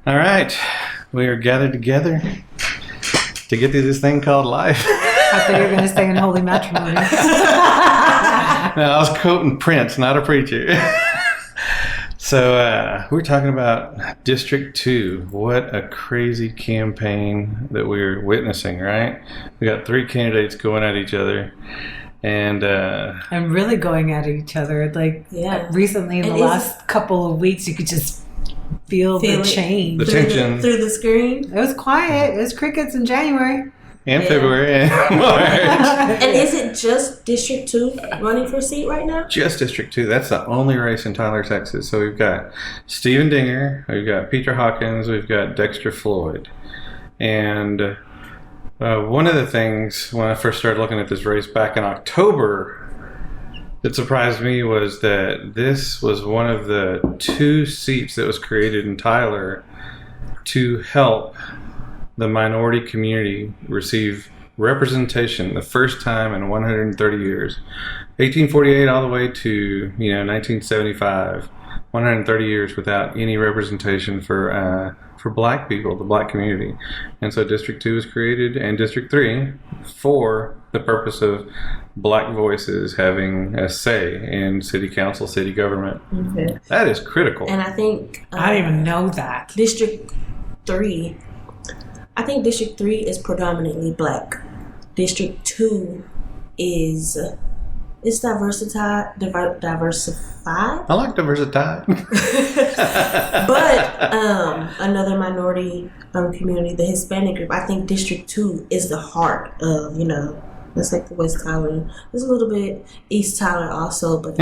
All right. We are gathered together to get through this thing called life. I thought you were going to sing in holy matrimony. No, I was quoting Prince, not a preacher. So we're talking about District 2. What a crazy campaign that we're witnessing, right? We got 3 candidates going at each other. And really going at each other. Recently in the last couple of weeks, you could just feel the change. The tension. Through the screen. It was quiet. It was crickets in January. And February and March. And is it just District 2 running for a seat right now? Just District 2. That's the only race in Tyler, Texas. So we've got Stephen Dinger, we've got Peter Hawkins, we've got Dexter Floyd. And one of the things when I first started looking at this race back in October that surprised me was that this was one of the 2 seats that was created in Tyler to help the minority community receive representation the first time in 130 years. 1848 all the way to 1975, 130 years without any representation for black people, the black community. And so District 2 was created, and District 3 for the purpose of black voices having a say in city council, city government. Okay. That is critical. And I think I didn't even know that. District 3 is predominantly black. District 2 is diversified. I like diversified. But another minority community, the Hispanic group, I think District 2 is the heart of, it's like the West Tyler. There's a little bit East Tyler also, but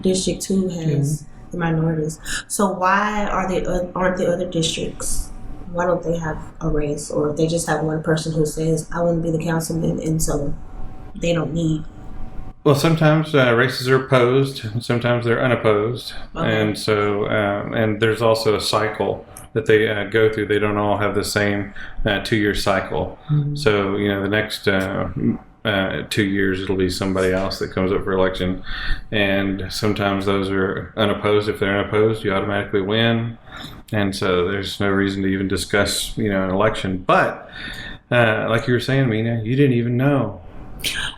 District 2 has the minorities. So why aren't the other districts? Why don't they have a race, or they just have one person who says, I want to be the councilman, and so they don't need? Well, sometimes races are opposed, and sometimes they're unopposed. Okay. And so, and there's also a cycle that they go through. They don't all have the same 2-year cycle. Mm-hmm. So, the next 2 years, it'll be somebody else that comes up for election. And sometimes those are unopposed. If they're unopposed, you automatically win. And so there's no reason to even discuss, an election. But like you were saying, Mina, you didn't even know.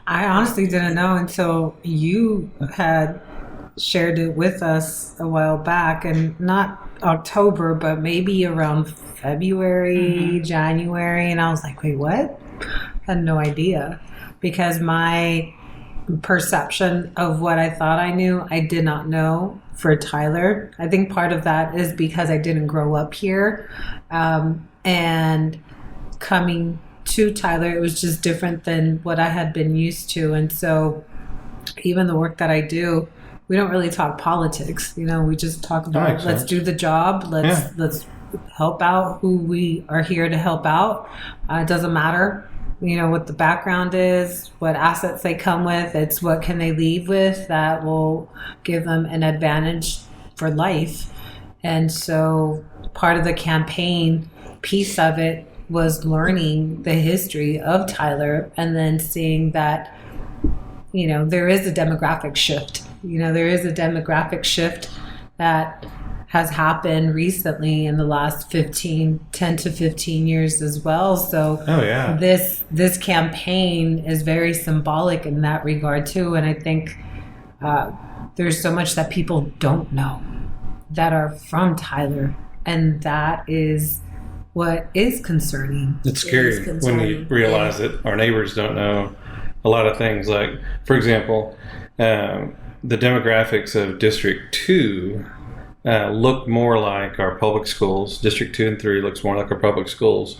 I honestly didn't know until you had shared it with us a while back, and not October, but maybe around February, January. And I was like, wait, what? Had no idea, because my perception of what I thought I knew, I did not know for Tyler. I think part of that is because I didn't grow up here, and coming to Tyler, it was just different than what I had been used to. And so even the work that I do, we don't really talk politics. We just talk about let's do the job. Let's help out who we are here to help out. It doesn't matter, what the background is, what assets they come with. It's what can they leave with that will give them an advantage for life. And so part of the campaign piece of it was learning the history of Tyler, and then seeing that, there is a demographic shift. There is a demographic shift that has happened recently in the last 10 to 15 years as well. So this campaign is very symbolic in that regard too. And I think there's so much that people don't know that are from Tyler, and that is what is concerning. It's scary when you realize that our neighbors don't know a lot of things. Like, for example, the demographics of District 2 look more like our public schools. District 2 and 3 looks more like our public schools.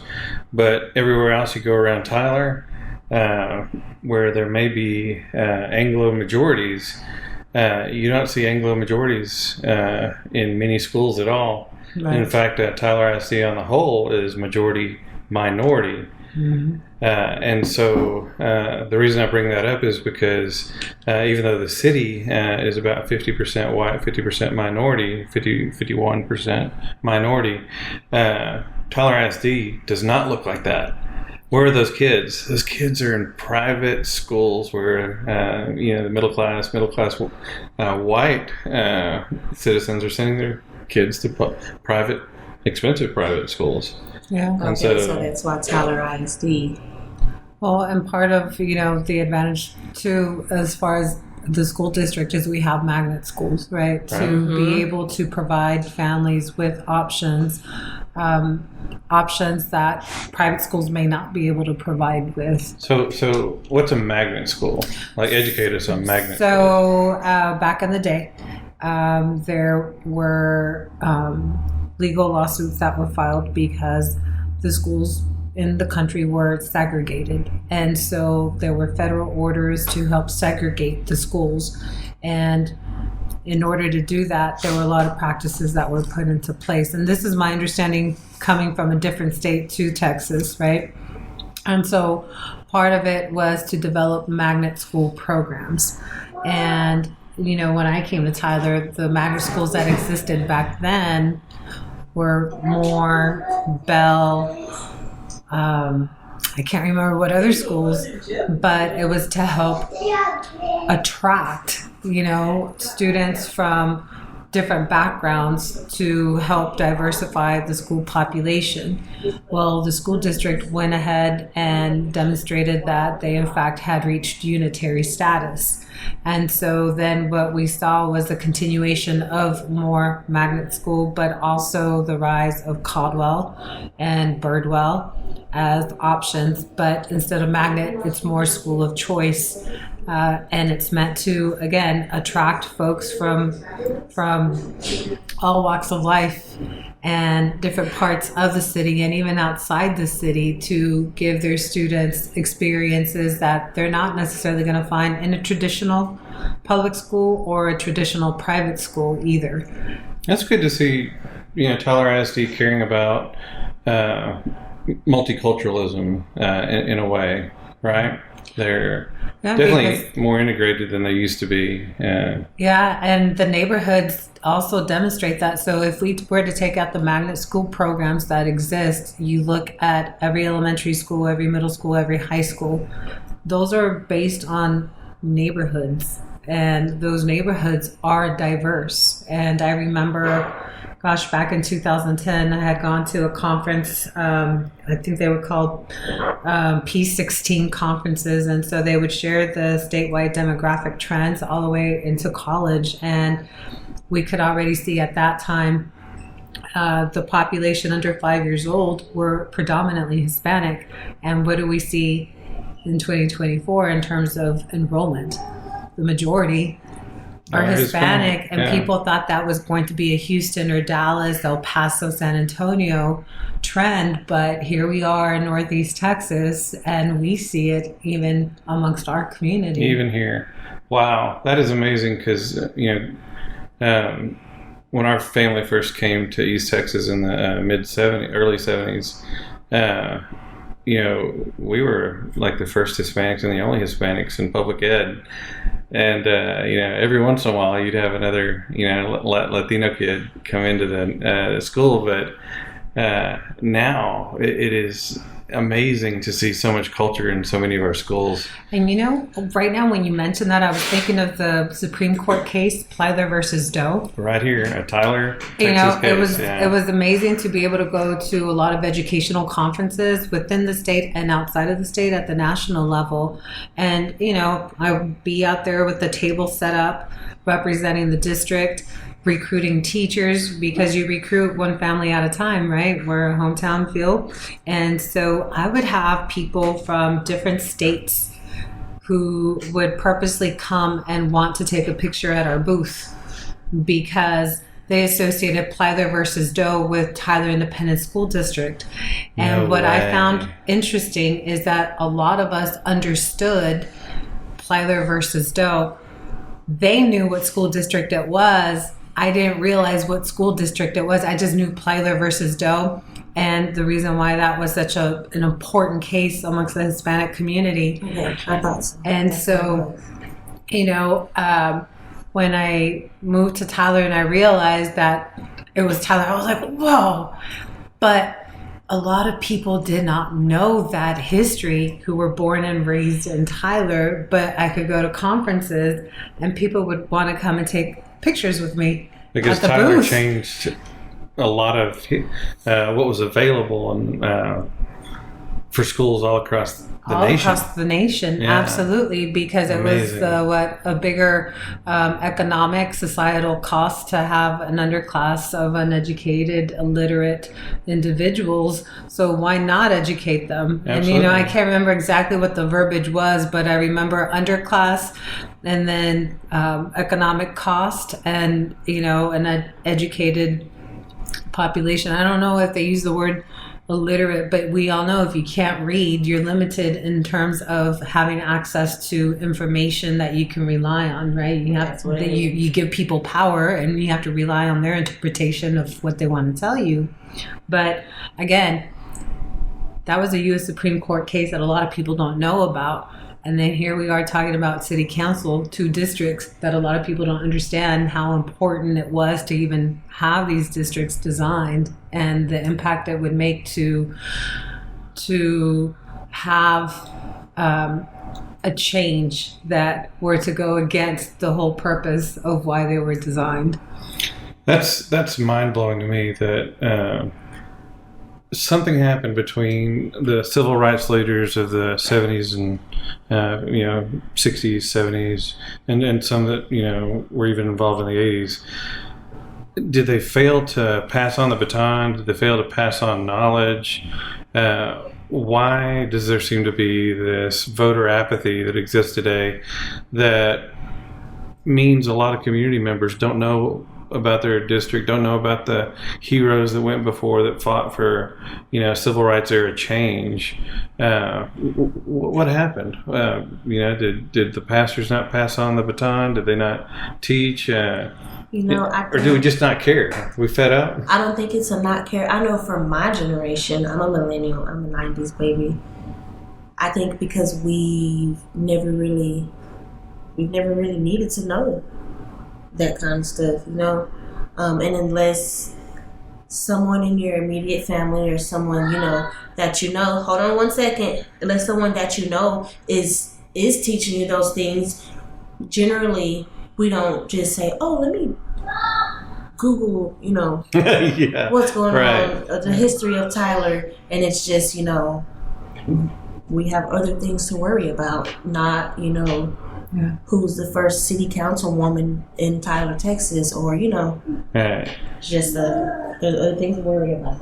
But everywhere else you go around Tyler, where there may be Anglo majorities, you don't see Anglo majorities in many schools at all. Right. In fact, Tyler ISD on the whole is majority minority. Mm-hmm. And so the reason I bring that up is because even though the city is about 50% white, 50% minority, 51% minority, Tyler ISD does not look like that. Where are those kids? Those kids are in private schools where, the middle class white citizens are sending their kids to private expensive private schools. Yeah. And Okay, so that's why Tyler ISD. Well, and part of, the advantage too, as far as the school district, is we have magnet schools, right? To be able to provide families with options that private schools may not be able to provide with. So what's a magnet school? Like, educate us on magnet schools. So back in the day, there were legal lawsuits that were filed because the schools in the country were segregated, and so there were federal orders to help segregate the schools. And in order to do that, there were a lot of practices that were put into place. And this is my understanding, coming from a different state to Texas, right? And so part of it was to develop magnet school programs. And when I came to Tyler, the magnet schools that existed back then were more Bell. I can't remember what other schools, but it was to help attract, students from different backgrounds to help diversify the school population. Well, the school district went ahead and demonstrated that they in fact had reached unitary status. And so then what we saw was a continuation of more magnet school, but also the rise of Caldwell and Birdwell as options. But instead of magnet, it's more school of choice. And it's meant to, again, attract folks from all walks of life and different parts of the city and even outside the city, to give their students experiences that they're not necessarily going to find in a traditional public school or a traditional private school either. That's good to see, Tyler ISD caring about multiculturalism in a way, right? They're definitely more integrated than they used to be. Yeah, and the neighborhoods also demonstrate that. So if we were to take out the magnet school programs that exist, you look at every elementary school, every middle school, every high school, those are based on neighborhoods. And those neighborhoods are diverse. And I remember, back in 2010, I had gone to a conference. I think they were called P16 conferences. And so they would share the statewide demographic trends all the way into college. And we could already see at that time the population under 5 years old were predominantly Hispanic. And what do we see in 2024 in terms of enrollment? The majority are Hispanic, and people thought that was going to be a Houston or Dallas, El Paso, San Antonio trend, but here we are in Northeast Texas, and we see it even amongst our community. Even here. Wow, that is amazing, because when our family first came to East Texas in the early 70s, we were like the first Hispanics and the only Hispanics in public ed. And, every once in a while you'd have another, Latino kid come into the school. But now it is amazing to see so much culture in so many of our schools. And right now when you mentioned that, I was thinking of the Supreme Court case, Plyler versus Doe. Right here, Tyler, Texas case. It was amazing to be able to go to a lot of educational conferences within the state and outside of the state at the national level. And, I would be out there with the table set up, representing the district, recruiting teachers, because you recruit one family at a time, right? We're a hometown feel. And so I would have people from different states who would purposely come and want to take a picture at our booth because they associated Plyler versus Doe with Tyler Independent School District. And what I found interesting is that a lot of us understood Plyler versus Doe. They knew what school district it was. I didn't realize what school district it was. I just knew Plyler versus Doe. And the reason why that was such an important case amongst the Hispanic community. Okay, I thought so. And so, when I moved to Tyler and I realized that it was Tyler, I was like, whoa. But a lot of people did not know that history who were born and raised in Tyler, but I could go to conferences and people would want to come and take pictures with me because at the Tyler booth. changed a lot of what was available and for schools all across the nation. Across the nation, Yeah. absolutely, because it Amazing. was a bigger economic, societal cost to have an underclass of uneducated, illiterate individuals. So why not educate them? Absolutely. And I can't remember exactly what the verbiage was, but I remember underclass, and then economic cost, and an educated population. I don't know if they use the word illiterate, but we all know if you can't read, you're limited in terms of having access to information that you can rely on, right? You give people power, and you have to rely on their interpretation of what they want to tell you. But again, that was a U.S. Supreme Court case that a lot of people don't know about. And then here we are talking about city council, 2 districts that a lot of people don't understand how important it was to even have these districts designed, and the impact it would make to have a change that were to go against the whole purpose of why they were designed. That's mind-blowing to me that something happened between the civil rights leaders of the 70s and 60s, 70s, and some that were even involved in the 80s. Did they fail to pass on the baton? Did they fail to pass on knowledge? Why does there seem to be this voter apathy that exists today that means a lot of community members don't know about their district, don't know about the heroes that went before that fought for civil rights era change? What happened? Did the pastors not pass on the baton? Did they not teach? Or do we just not care? We fed up? I don't think it's a not care. I know for my generation, I'm a millennial, I'm a 90s baby. I think because we've never really needed to know that kind of stuff, and unless someone in your immediate family or someone that hold on one second, unless someone that is teaching you those things, generally we don't just say, oh, let me Google yeah. what's going on, the history of Tyler, and it's just we have other things to worry about, not who's the first city councilwoman in Tyler, Texas, or just there's other things to worry about.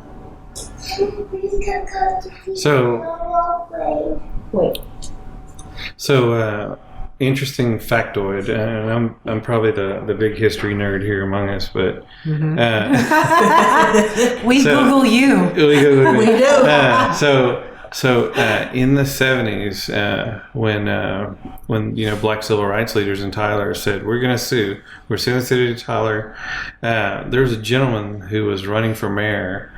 So interesting factoid, and I'm probably the big history nerd here among us, but we Google you. We Google we do. So in the 70s, when Black civil rights leaders in Tyler said, we're suing the city of Tyler, there was a gentleman who was running for mayor.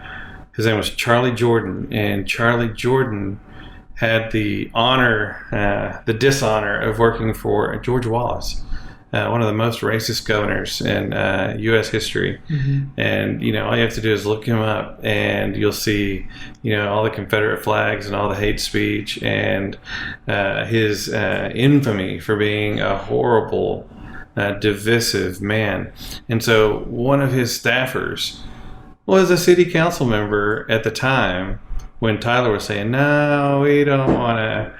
His name was Charlie Jordan, and Charlie Jordan had the the dishonor of working for George Wallace, one of the most racist governors in U.S. history. Mm-hmm. And all you have to do is look him up, and you'll see all the Confederate flags and all the hate speech and his infamy for being a horrible, divisive man. And so one of his staffers was a city council member at the time when Tyler was saying, no, we don't want to,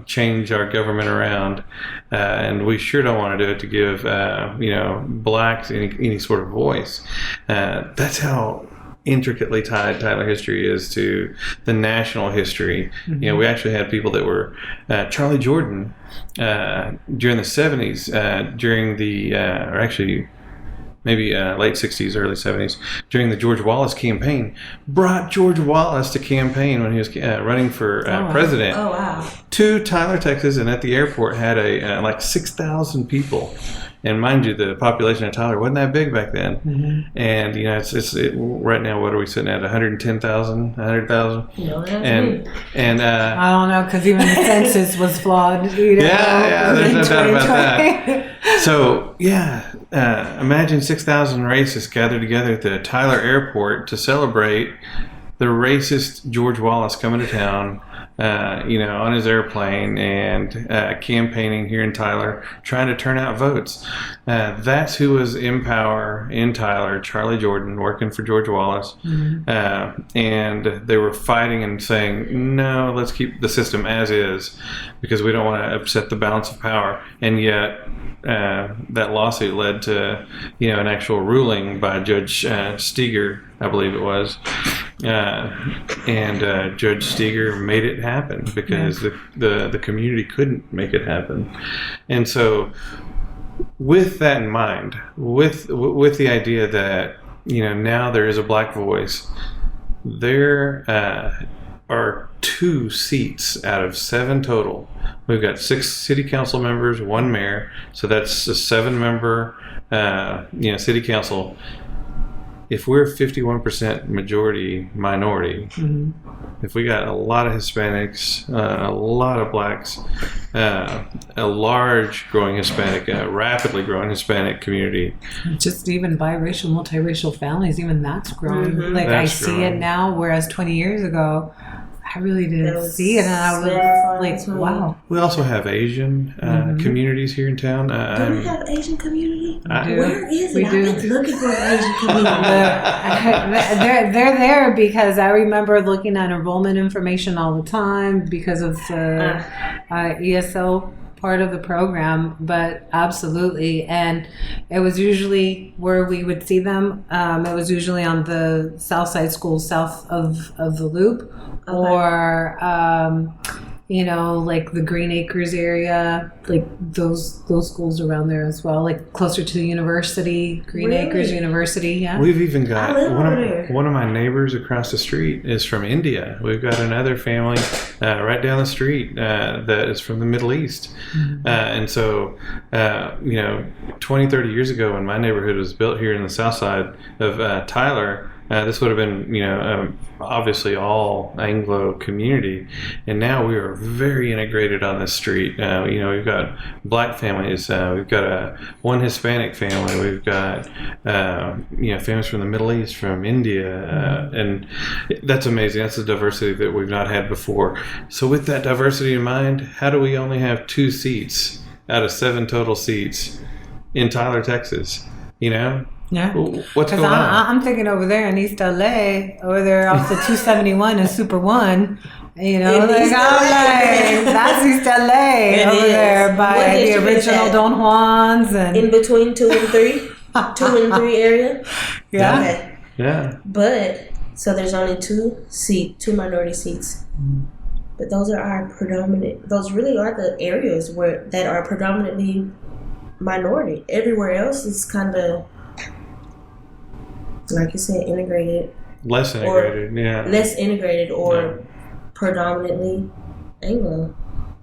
change our government around, and we sure don't want to do it to give, blacks any sort of voice. That's how intricately tied Tyler history is to the national history. Mm-hmm. We actually had people that were Charlie Jordan during the 70s, during the, or actually maybe late 60s, early 70s, during the George Wallace campaign, brought George Wallace to campaign when he was running for president to Tyler, Texas, and at the airport had like 6,000 people. And mind you, the population of Tyler wasn't that big back then. Mm-hmm. And, it's right now, what are we sitting at, 110,000, 100,000? And I don't know, because even the census was flawed. Yeah, there's no doubt about that. So, imagine 6,000 racists gathered together at the Tyler airport to celebrate the racist George Wallace coming to town, on his airplane and campaigning here in Tyler, trying to turn out votes. That's who was in power in Tyler, Charlie Jordan, working for George Wallace. And they were fighting and saying, no, let's keep the system as is because we don't want to upset the balance of power. And yet that lawsuit led to, an actual ruling by Judge Steger, I believe it was. And Judge Steger made it happen because the community couldn't make it happen. And so with that in mind, with the idea that, now there is a black voice, there are 2 seats out of 7 total. We've got 6 city council members, 1 mayor, so that's a 7-member, city council. If we're 51% majority minority, if we got a lot of Hispanics, a lot of blacks, a large growing Hispanic, rapidly growing Hispanic community. Just even biracial, multiracial families, even that's growing. That's I see growing. It now, whereas 20 years ago, I really didn't see it, and I was like, wow. We also have Asian communities here in town. Do we have Asian community? Where is it? We do. I've been looking for an Asian community. They're there because I remember looking at enrollment information all the time because of the ESL part of the program, but absolutely. And it was usually where we would see them. It was usually on the south side schools, south of the loop, or like the Green Acres area, like those schools around there as well, like closer to the university, Green Acres University. Yeah, we've even got one of my neighbors across the street is from India. We've got another family right down the street that is from the Middle East. And so 20, 30 years ago when my neighborhood was built here in the south side of Tyler, this would have been, obviously all Anglo community, and now we are very integrated on this street. We've got black families, we've got one Hispanic family, we've got families from the Middle East, from India, and that's amazing. That's a diversity that we've not had before. So with that diversity in mind, how do we only have 2 seats out of 7 total seats in Tyler, Texas? Yeah. What's going on? I'm thinking over there in East LA, over there off the 271 and Super 1 . That's East LA over there by the original Don Juan's and in between 2 and 3, 2 and 3 area. Yeah. Okay. Yeah. But so there's only 2 minority seats. But those are our predominant. Those really are the areas that are predominantly minority. Everywhere else is kind of, like you said, integrated. Less integrated, Less integrated or predominantly Anglo.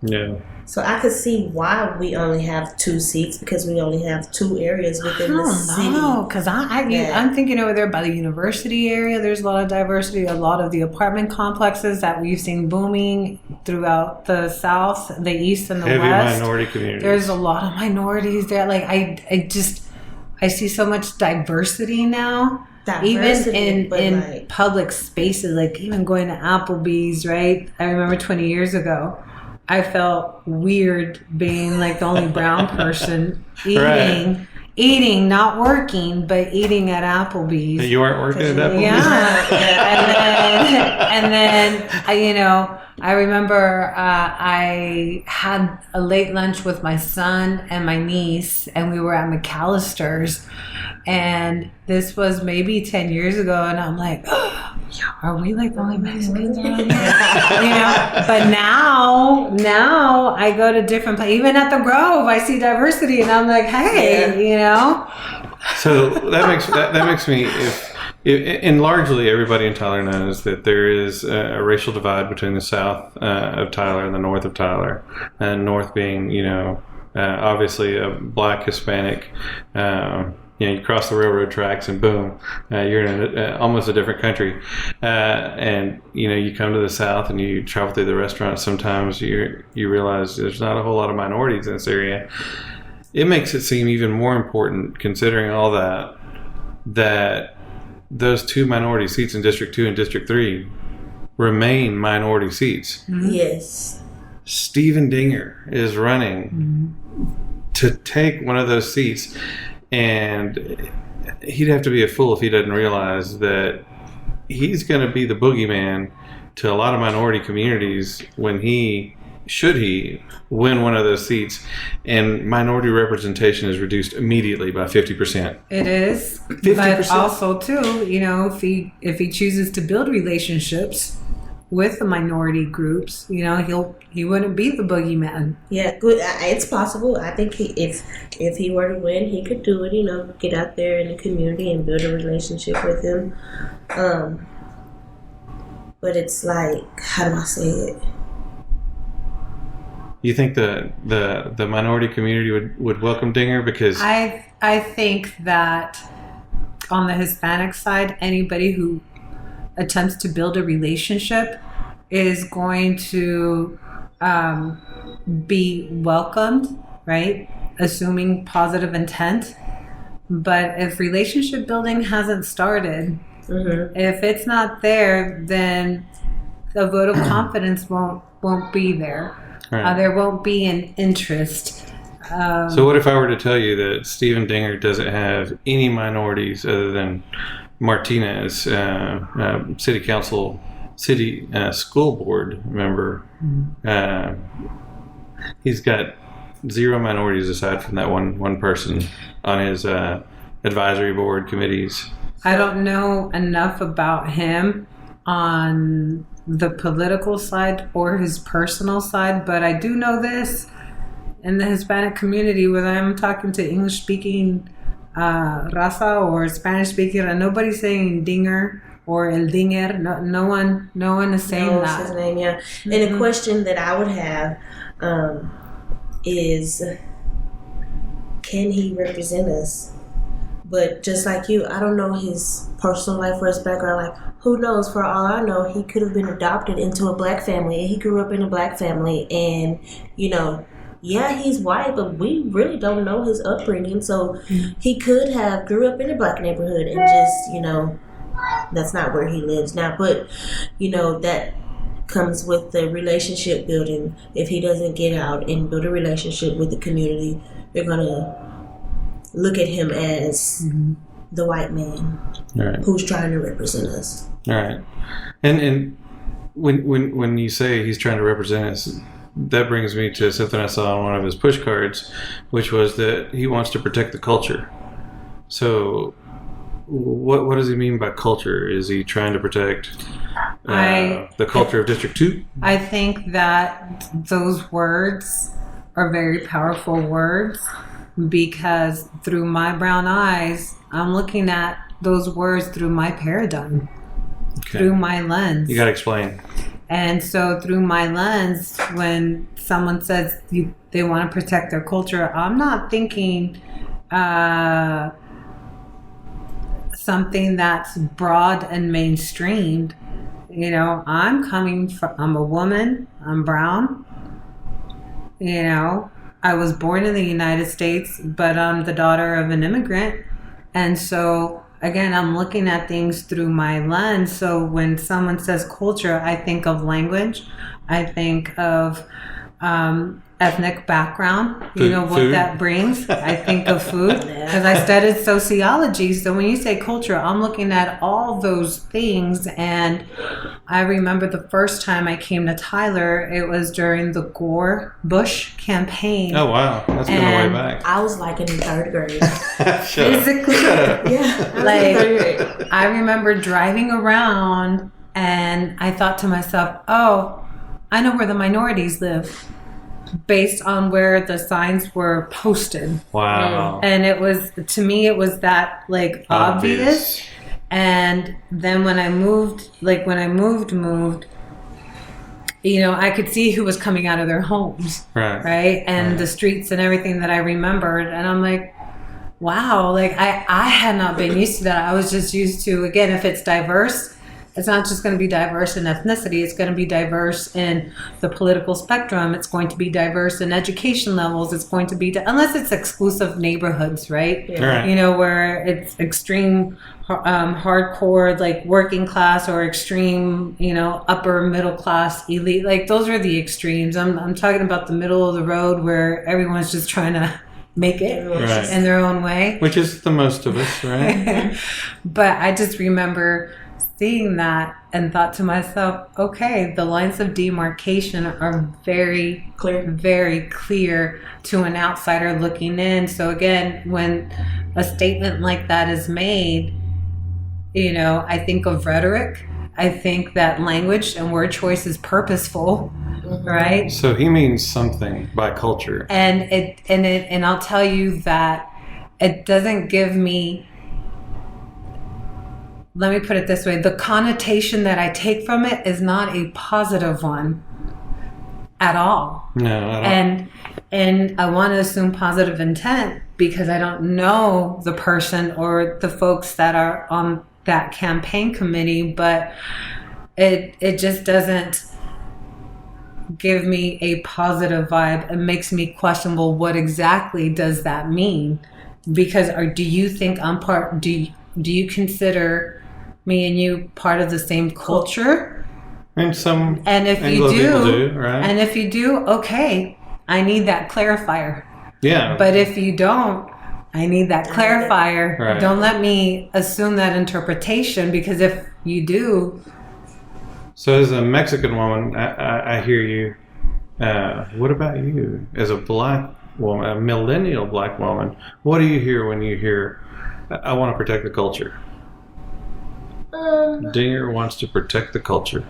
Yeah. So I could see why we only have 2 seats, because we only have 2 areas within the city. No, because I'm thinking over there by the university area, there's a lot of diversity. A lot of the apartment complexes that we've seen booming throughout the south, the east, and the Heavy west. minority communities. There's a lot of minorities there. Like I see so much diversity now. Even in public spaces, like even going to Applebee's, right? I remember 20 years ago, I felt weird being like the only brown person eating, not working, but eating at Applebee's. You weren't working at Applebee's? Yeah. and then I remember I had a late lunch with my son and my niece, and we were at McAllister's. And this was maybe 10 years ago, and I'm like, are we like the only Mexicans around here? But now I go to different places. Even at the Grove, I see diversity, and I'm like, hey, So that makes me, and largely everybody in Tyler knows that there is a racial divide between the south of Tyler and the north of Tyler, and north being, obviously a black Hispanic. You cross the railroad tracks and boom, you're in almost a different country. And you come to the south and you travel through the restaurants. Sometimes you realize there's not a whole lot of minorities in this area. It makes it seem even more important, considering all that those 2 minority seats in District 2 and District 3 remain minority seats. Mm-hmm. Yes. Stephen Dinger is running to take one of those seats, and he'd have to be a fool if he doesn't realize that he's going to be the boogeyman to a lot of minority communities when he win one of those seats, and minority representation is reduced immediately by 50%. It is, 50%. But also too, you know, if he chooses to build relationships with the minority groups, you know, he wouldn't be the boogeyman. Yeah, good. It's possible. I think if he were to win, he could do it. You know, get out there in the community and build a relationship with him. But it's like, how do I say it? You think the minority community would welcome Dinger? Because I think that on the Hispanic side, anybody who attempts to build a relationship is going to be welcomed, right? Assuming positive intent. But if relationship building hasn't started, if it's not there, then the vote of confidence won't be there. Right. There won't be an interest. So what if I were to tell you that Stephen Dinger doesn't have any minorities other than Martinez, city school board member? He's got zero minorities aside from that one person on his advisory board committees. I don't know enough about him on the political side or his personal side, but I do know this in the Hispanic community, whether I'm talking to English-speaking raza or Spanish-speaking, and nobody's saying Dinger or El Dinger. No one is saying that. That's his name, yeah. And a question that I would have is, can he represent us? But just like you, I don't know his personal life or his background. Like, who knows? For all I know, he could have been adopted into a black family, and he grew up in a black family. And, you know, yeah, he's white, but we really don't know his upbringing. So he could have grew up in a black neighborhood and just, you know, that's not where he lives now. But, you know, that comes with the relationship building. If he doesn't get out and build a relationship with the community, they're going to look at him as the white man who's trying to represent us. All right. And when you say he's trying to represent us, that brings me to something I saw on one of his push cards, which was that he wants to protect the culture. So what does he mean by culture? Is he trying to protect the culture of District 2? I think that those words are very powerful words, because through my brown eyes, I'm looking at those words through my paradigm, through my lens. You got to explain. And so through my lens, when someone says they want to protect their culture, I'm not thinking something that's broad and mainstreamed. You know, I'm a woman, I'm brown, you know, I was born in the United States, but I'm the daughter of an immigrant. And so, again, I'm looking at things through my lens. So when someone says culture, I think of language. I think of ethnic background. You know what food. That brings. I think of food because I studied sociology. So when you say culture, I'm looking at all those things. And I remember the first time I came to Tyler, it was during the Gore Bush campaign. Oh, wow. That's been a way back. I was like in third grade. Physically. Yeah. Like, I remember driving around and I thought to myself, oh, I know where the minorities live, based on where the signs were posted. Wow. And it was, to me, it was that like obvious. And then when I moved, you know, I could see who was coming out of their homes. Right. And the streets and everything that I remembered. And I'm like, wow, like I had not been used to that. I was just used to, again, if it's diverse, it's not just going to be diverse in ethnicity. It's going to be diverse in the political spectrum. It's going to be diverse in education levels. It's going to be, unless it's exclusive neighborhoods, right? Yeah. Right. You know, where it's extreme hardcore, like working class, or extreme, you know, upper middle class elite. Like those are the extremes. I'm talking about the middle of the road where everyone's just trying to make it Right. in their own way. Which is the most of us, right? But I just remember seeing that and thought to myself, okay, the lines of demarcation are very Clear. very clear to an outsider looking in. So again, when a statement like that is made, you know, I think of rhetoric. I think that language and word choice is purposeful, right? So he means something by culture. And I'll tell you that it doesn't give me, let me put it this way, the connotation that I take from it is not a positive one at all. No, I don't. And I want to assume positive intent because I don't know the person or the folks that are on that campaign committee, but it just doesn't give me a positive vibe. It makes me question, well, what exactly does that mean? Because do you think I'm part, do you consider me and you part of the same culture? And some And if you Anglo do, people do, right? and if you do, okay, I need that clarifier. Yeah. But if you don't, I need that clarifier. Right. Don't let me assume that interpretation, because if you do, So as a Mexican woman, I hear you. What about you? As a black woman, a millennial black woman, what do you hear when you hear, I want to protect the culture? Dinger wants to protect the culture.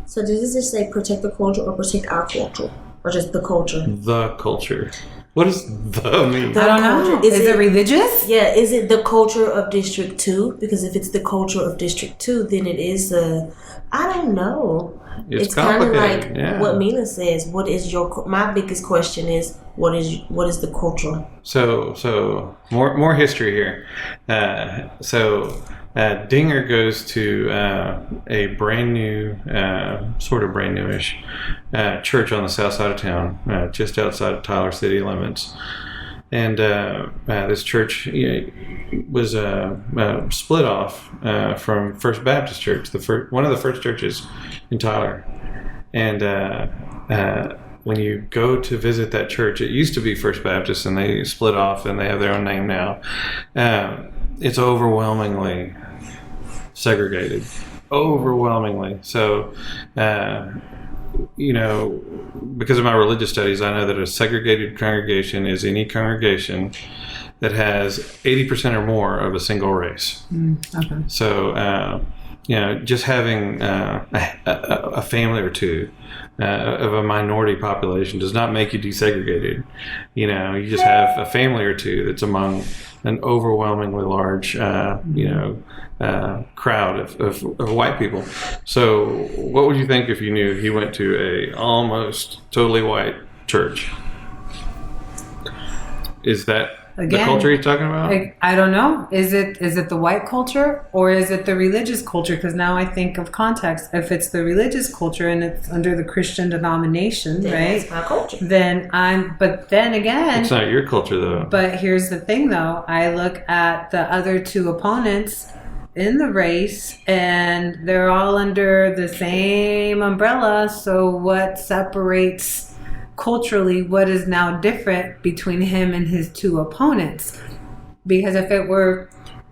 So does this just say protect the culture or protect our culture? Or just the culture? The culture. What does the mean? I don't know. culture. Is it religious? Yeah, is it the culture of District 2? Because if it's the culture of District 2, then it is I don't know. It's kind of complicated, like yeah. what Mina says. What is my biggest question is, what is the culture? So more history here. Dinger goes to a brand new, sort of brand newish church on the south side of town, just outside of Tyler city limits. And this church was split off from First Baptist Church, one of the first churches in Tyler. And when you go to visit that church, it used to be First Baptist, and they split off, and they have their own name now. It's overwhelmingly segregated, overwhelmingly. So, because of my religious studies, I know that a segregated congregation is any congregation that has 80% or more of a single race. Okay. So, just having a family or two of a minority population does not make you desegregated. You just have a family or two that's among an overwhelmingly large, crowd of white people. So what would you think if you knew he went to a almost totally white church? Is that the culture he's talking about? I don't know. Is it the white culture or is it the religious culture? Because now I think of context. If it's the religious culture and it's under the Christian denomination, Then right? that's my culture. But then again, It's not your culture, though. But here's the thing, though. I look at the other two opponents in the race, and they're all under the same umbrella. So what separates culturally, what is now different between him and his two opponents? Because if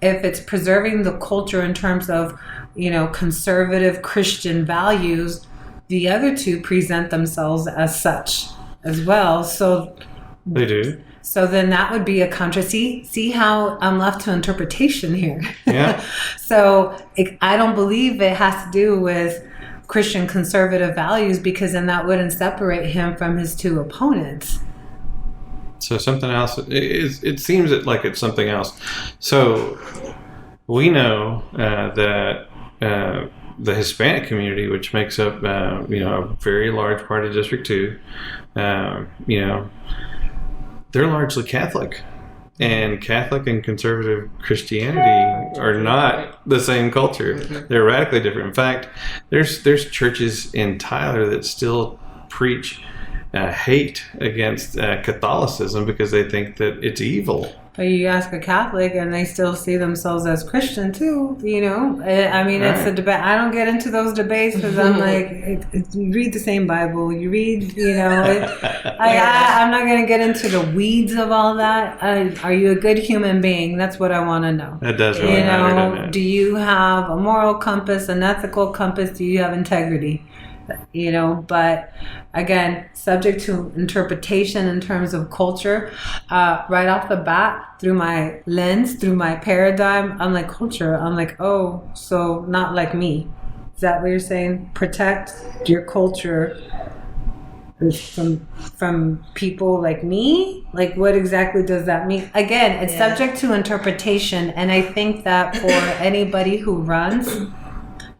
it's preserving the culture in terms of, conservative Christian values, the other two present themselves as such as well. So They do. So then that would be a see how I'm left to interpretation here. Yeah. So I don't believe it has to do with Christian conservative values, because then that wouldn't separate him from his two opponents. So something else. It seems like it's something else. So we know that the Hispanic community, which makes up a very large part of District 2, they're largely Catholic. And Catholic and conservative Christianity are not the same culture. They're radically different. In fact, there's churches in Tyler that still preach hate against Catholicism because they think that it's evil. But you ask a Catholic and they still see themselves as Christian too, you know? I mean, It's a debate. I don't get into those debates because I'm like, you read the same Bible, you read, you know. I'm not going to get into the weeds of all that. Are you a good human being? That's what I want to know. That does really matter, doesn't it? Do you have a moral compass, an ethical compass? Do you have integrity? You know, but again, subject to interpretation in terms of culture. Right off the bat, through my lens, through my paradigm, I'm like culture. I'm like, oh, so not like me. Is that what you're saying? Protect your culture from people like me? Like, what exactly does that mean? Again, it's subject to interpretation, and I think that for anybody who runs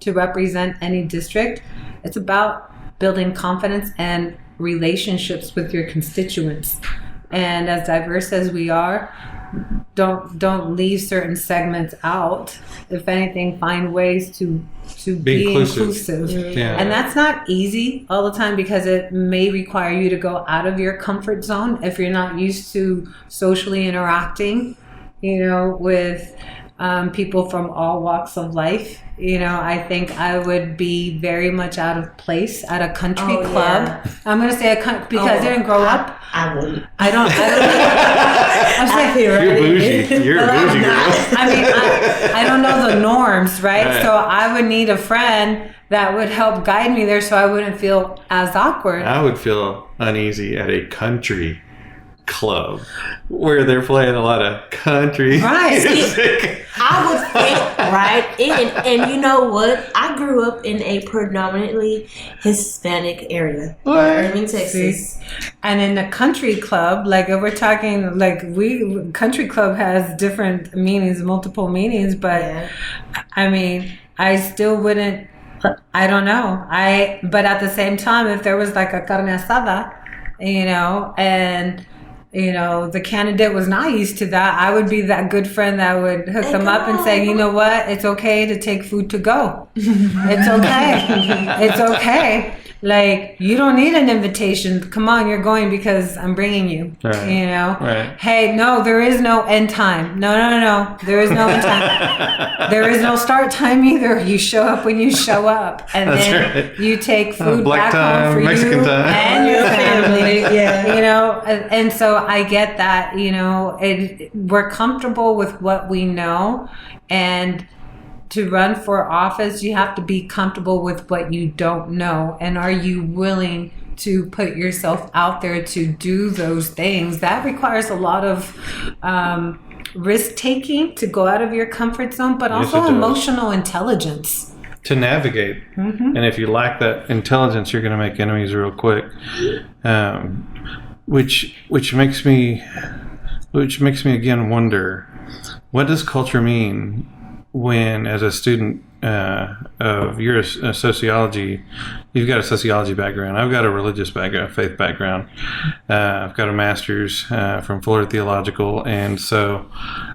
to represent any district, it's about building confidence and relationships with your constituents. And as diverse as we are, don't leave certain segments out. If anything, find ways to be inclusive. Yeah. And that's not easy all the time because it may require you to go out of your comfort zone if you're not used to socially interacting, you know, with people from all walks of life. You know, I think I would be very much out of place at a country club. Yeah. I'm going to say because I didn't grow up. I wouldn't. I don't. I'm saying you're bougie. You're a bougie girl. I mean, I don't know the norms, right? So I would need a friend that would help guide me there so I wouldn't feel as awkward. I would feel uneasy at a country club where they're playing a lot of country music. I would think, right? And you know what? I grew up in a predominantly Hispanic area, Irving, Texas. And in the country club, like if we're talking, like country club has different meanings, multiple meanings, but I mean, I still wouldn't. I don't know. But at the same time, if there was like a carne asada, you know, and you know, the candidate was not used to that, I would be that good friend that would hook them up and say, you know what, it's okay to take food to go. It's okay. It's okay. Like, you don't need an invitation. Come on, you're going because I'm bringing you. Right. You know? Right. Hey, no, there is no end time. No. There is no end time. There is no start time either. You show up when you show up. And then you take food Black back time, home for Mexican you time. and your family. You know? And so I get that, you know, we're comfortable with what we know. And to run for office, you have to be comfortable with what you don't know. And are you willing to put yourself out there to do those things? That requires a lot of risk taking to go out of your comfort zone, but also emotional intelligence. To navigate. Mm-hmm. And if you lack that intelligence, you're going to make enemies real quick. Which makes me again wonder, what does culture mean? When, as a student of your sociology, you've got a sociology background. I've got a religious background, faith background. I've got a master's from Florida Theological. And so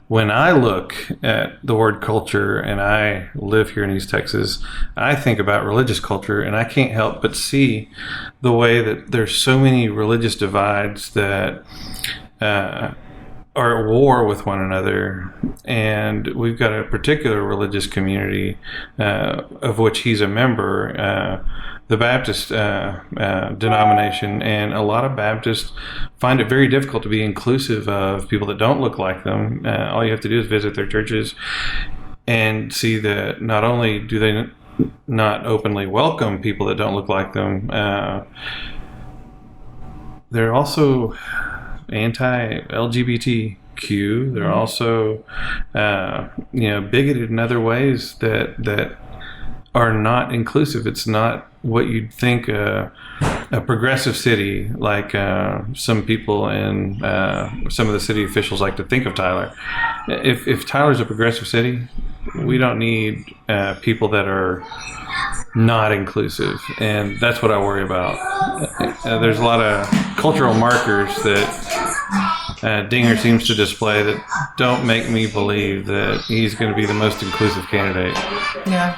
when I look at the word culture, and I live here in East Texas, I think about religious culture, and I can't help but see the way that there's so many religious divides that are at war with one another. And we've got a particular religious community of which he's a member, the Baptist denomination, and a lot of Baptists find it very difficult to be inclusive of people that don't look like them. All you have to do is visit their churches and see that not only do they not openly welcome people that don't look like them, they're also anti-LGBTQ. They're also, bigoted in other ways that are not inclusive. It's not what you'd think a progressive city like some people in some of the city officials like to think of Tyler. If Tyler's a progressive city, we don't need people that are not inclusive, and that's what I worry about. There's a lot of cultural markers that Dinger seems to display that don't make me believe that he's going to be the most inclusive candidate. Yeah.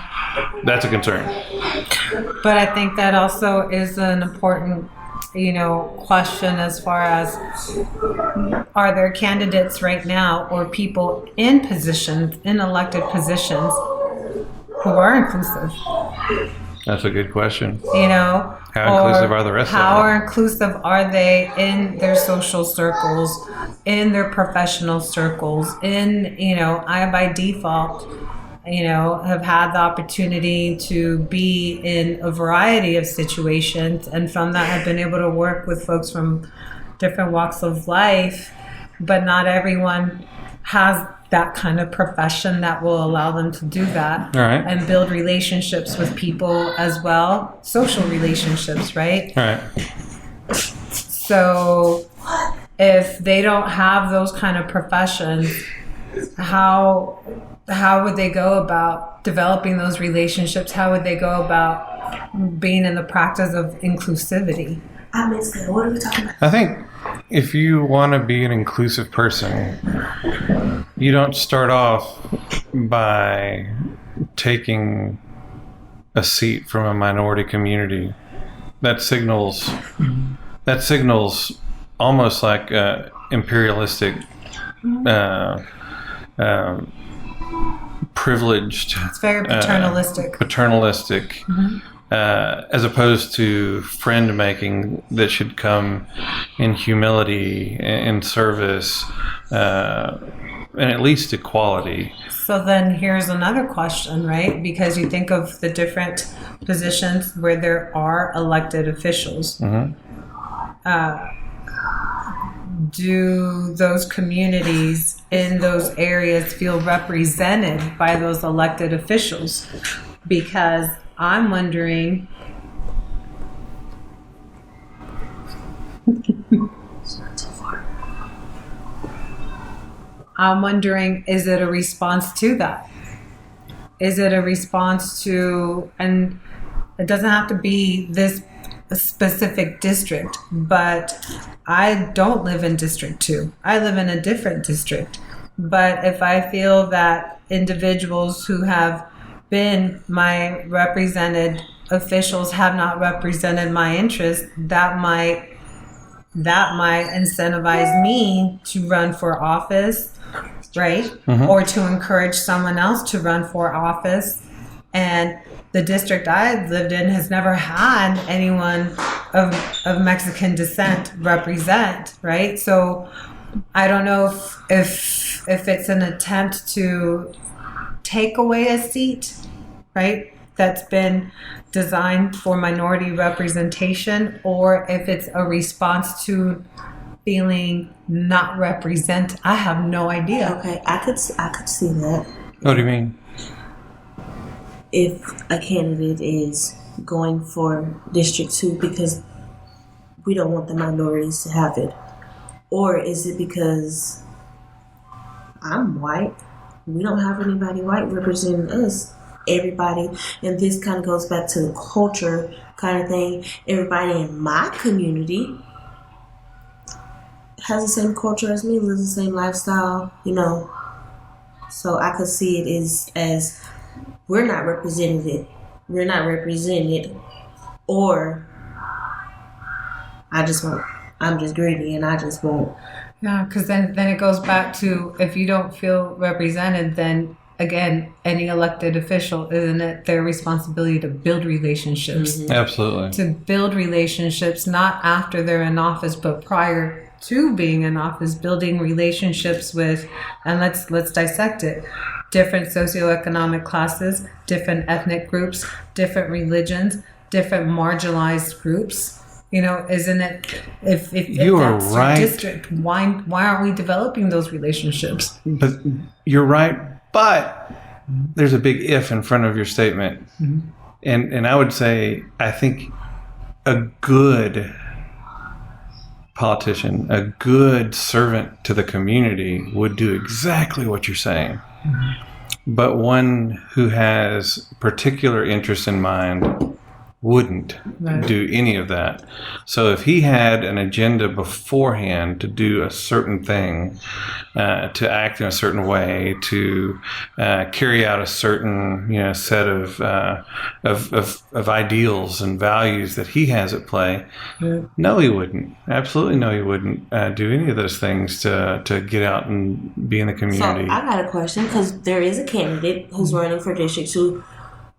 That's a concern. But I think that also is an important, question as far as, are there candidates right now or people in positions, in elected positions, who are inclusive? That's a good question. How inclusive are the rest of them? How inclusive are they in their social circles, in their professional circles, I by default, have had the opportunity to be in a variety of situations, and from that have been able to work with folks from different walks of life, but not everyone has that kind of profession that will allow them to do that. All right. And build relationships with people as well, social relationships, right? All right. So if they don't have those kind of professions, how would they go about developing those relationships? How would they go about being in the practice of inclusivity? I missed that. What are we talking about? I think if you want to be an inclusive person, you don't start off by taking a seat from a minority community. That signals almost like imperialistic, privileged. It's very paternalistic. As opposed to friend making that should come in humility, in service, and at least equality. So then here's another question, right? Because you think of the different positions where there are elected officials. Mm-hmm. Do those communities in those areas feel represented by those elected officials? Because I'm wondering, is it a response to that? Is it a response to, and it doesn't have to be this specific district, but I don't live in District 2. I live in a different district. But if I feel that individuals who have been my represented officials have not represented my interests, that might incentivize me to run for office, right? Mm-hmm. Or to encourage someone else to run for office. And the district I lived in has never had anyone of Mexican descent represent, right? So I don't know if it's an attempt to take away a seat, right, that's been designed for minority representation, or if it's a response to feeling not represent. I have no idea. Okay, I could see that. What do you mean? If a candidate is going for District 2 because we don't want the minorities to have it, or is it because I'm white, we don't have anybody white representing us? Everybody, and this kind of goes back to the culture kind of thing, everybody in my community has the same culture as me, lives the same lifestyle, so I could see it as we're not represented, or I'm just greedy and I just won't. Yeah, because then it goes back to, if you don't feel represented, then again, any elected official, isn't it their responsibility to build relationships? Mm-hmm. Absolutely. To build relationships, not after they're in office, but prior to being in office, building relationships with, and let's dissect it, different socioeconomic classes, different ethnic groups, different religions, different marginalized groups. Isn't it, if you that's are right, your district, why aren't we developing those relationships? But you're right, but there's a big if in front of your statement. Mm-hmm. And I would say, I think a good politician, a good servant to the community would do exactly what you're saying. Mm-hmm. But one who has particular interest in mind wouldn't do any of that. So if he had an agenda beforehand to do a certain thing, to act in a certain way, to carry out a certain set of ideals and values that he has at play, no, he wouldn't. Absolutely no, he wouldn't do any of those things to get out and be in the community. So I got a question, because there is a candidate who's running for District 2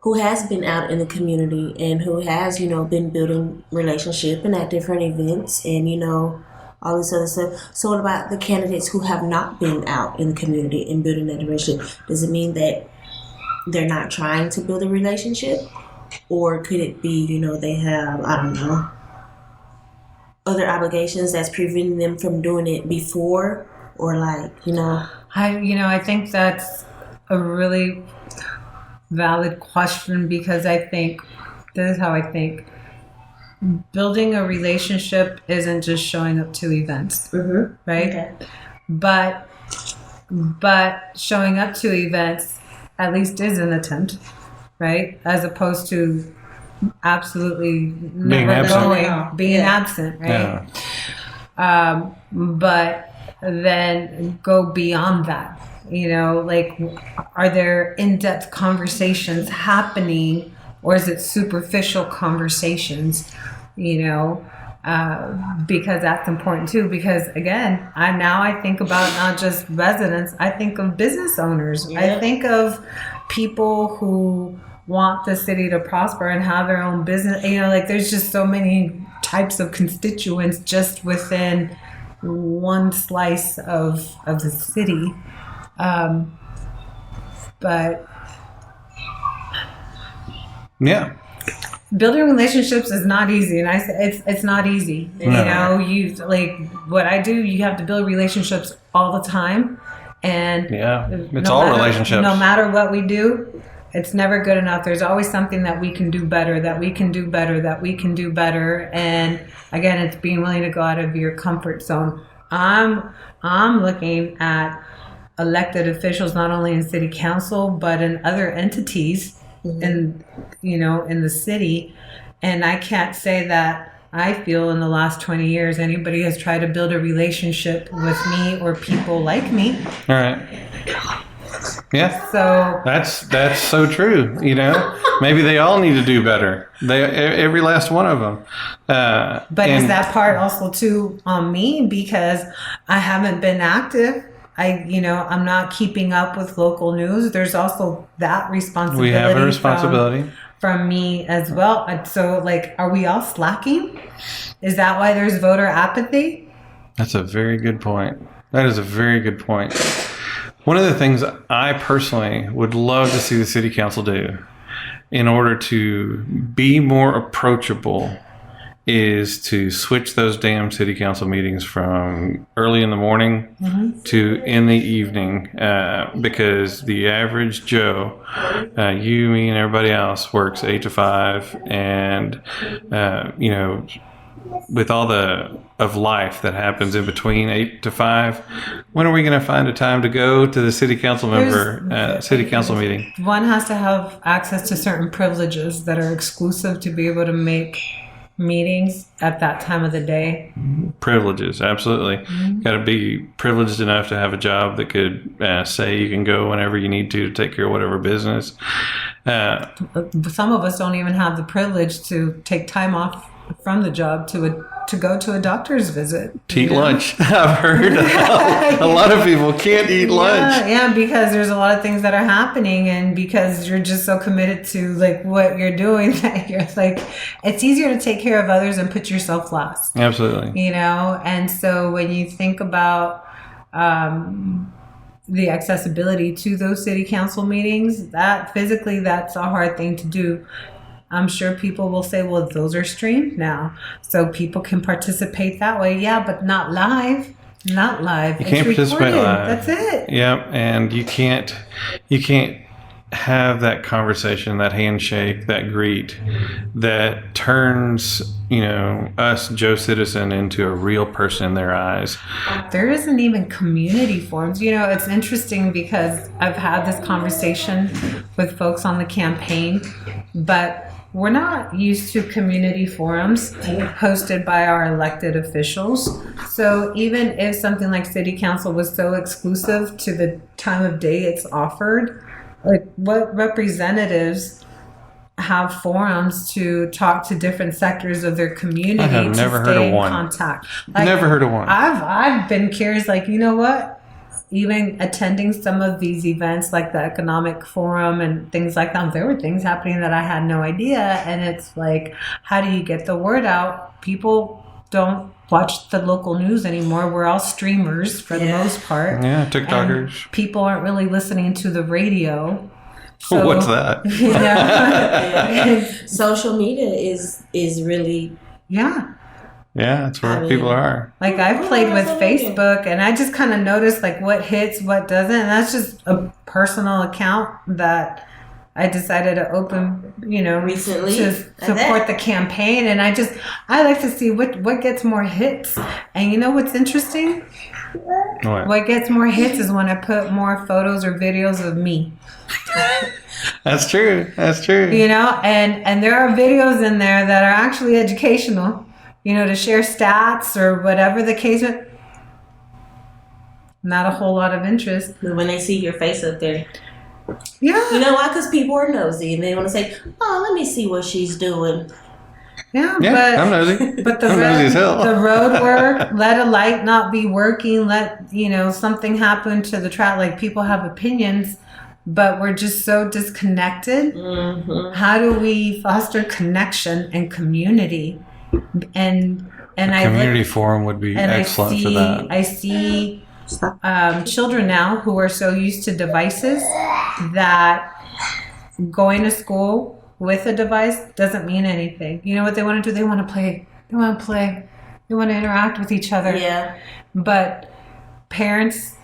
who has been out in the community and who has, been building relationship and at different events and, all this other stuff. So what about the candidates who have not been out in the community and building that relationship? Does it mean that they're not trying to build a relationship? Or could it be, they have, I don't know, other obligations that's preventing them from doing it before? Or I think that's a really valid question, because I think this is how I think. Building a relationship isn't just showing up to events, right? Okay. But showing up to events at least is an attempt, right? As opposed to absolutely never going, being absent, right? Yeah. But then go beyond that. Are there in-depth conversations happening, or is it superficial conversations? Because that's important too. Because again, I think about not just residents, I think of business owners. Yeah. I think of people who want the city to prosper and have their own business. There's just so many types of constituents just within one slice of the city. But yeah, building relationships is not easy, and it's not easy. No. You what I do. You have to build relationships all the time, and relationships. No matter what we do, it's never good enough. There's always something that we can do better. And again, it's being willing to go out of your comfort zone. I'm looking at elected officials, not only in city council, but in other entities in the city. And I can't say that I feel in the last 20 years anybody has tried to build a relationship with me or people like me. All right. Yeah. So that's so true. Maybe they all need to do better. Every last one of them. But is that part also too on me, because I haven't been active? I'm not keeping up with local news. There's also that responsibility. We have a responsibility from me as well. So, are we all slacking? Is that why there's voter apathy? That's a very good point. That is a very good point. One of the things I personally would love to see the city council do in order to be more approachable is to switch those damn city council meetings from early in the morning to in the evening, because the average Joe, you, me, and everybody else works 8 to 5, and with all of life that happens in between 8 to 5, when are we going to find a time to go to the city council meeting? One has to have access to certain privileges that are exclusive to be able to make meetings at that time of the day. Privileges, absolutely. Got to be privileged enough to have a job that could say you can go whenever you need to take care of whatever business. Some of us don't even have the privilege to take time off from the job to go to a doctor's visit. To eat lunch. I've heard a lot of people can't eat lunch. Yeah, because there's a lot of things that are happening, and because you're just so committed to what you're doing that you're it's easier to take care of others and put yourself last. Absolutely. And so when you think about the accessibility to those city council meetings, that's a hard thing to do. I'm sure people will say, well, those are streamed now, so people can participate that way. Yeah, but not live. Not live. You can't participate live. That's it. Yep, and you can't have that conversation, that handshake, that greet that turns, us Joe Citizen into a real person in their eyes. There isn't even community forums. It's interesting because I've had this conversation with folks on the campaign, but we're not used to community forums hosted by our elected officials. So even if something like city council was so exclusive to the time of day it's offered, like what representatives have forums to talk to different sectors of their community I have never to heard stay of in one. contact? Like, Never heard of one. I've been curious, like, you know what? Even attending some of these events like the economic forum and things like that, there were things happening that I had no idea. And it's like, how do you get the word out? People don't watch the local news anymore. We're all streamers for the most part. Yeah, TikTokers. And people aren't really listening to the radio. So, What's that? You know, social media is really yeah. Yeah, that's where people are. Like I've played with Facebook and I just kind of noticed like what hits, what doesn't. And that's just a personal account that I decided to open, you know, recently to support the campaign. And I like to see what gets more hits. And you know what's interesting? What gets more hits is when I put more photos or videos of me. That's true. That's true. You know, and there are videos in there that are actually educational. You know, to share stats or whatever the case is. Not a whole lot of interest. But when they see your face up there. Yeah. You know why? Because people are nosy and they want to say, oh, let me see what she's doing. Yeah, but I'm nosy. But I'm nosy as hell. The road work, let a light not be working, let, you know, something happen to the track. Like people have opinions, but we're just so disconnected. Mm-hmm. How do we foster connection and community? And community forum would be excellent for that. I see children now who are so used to devices that going to school with a device doesn't mean anything. You know what they want to do? They want to play. They want to play. They want to interact with each other. Yeah. But parents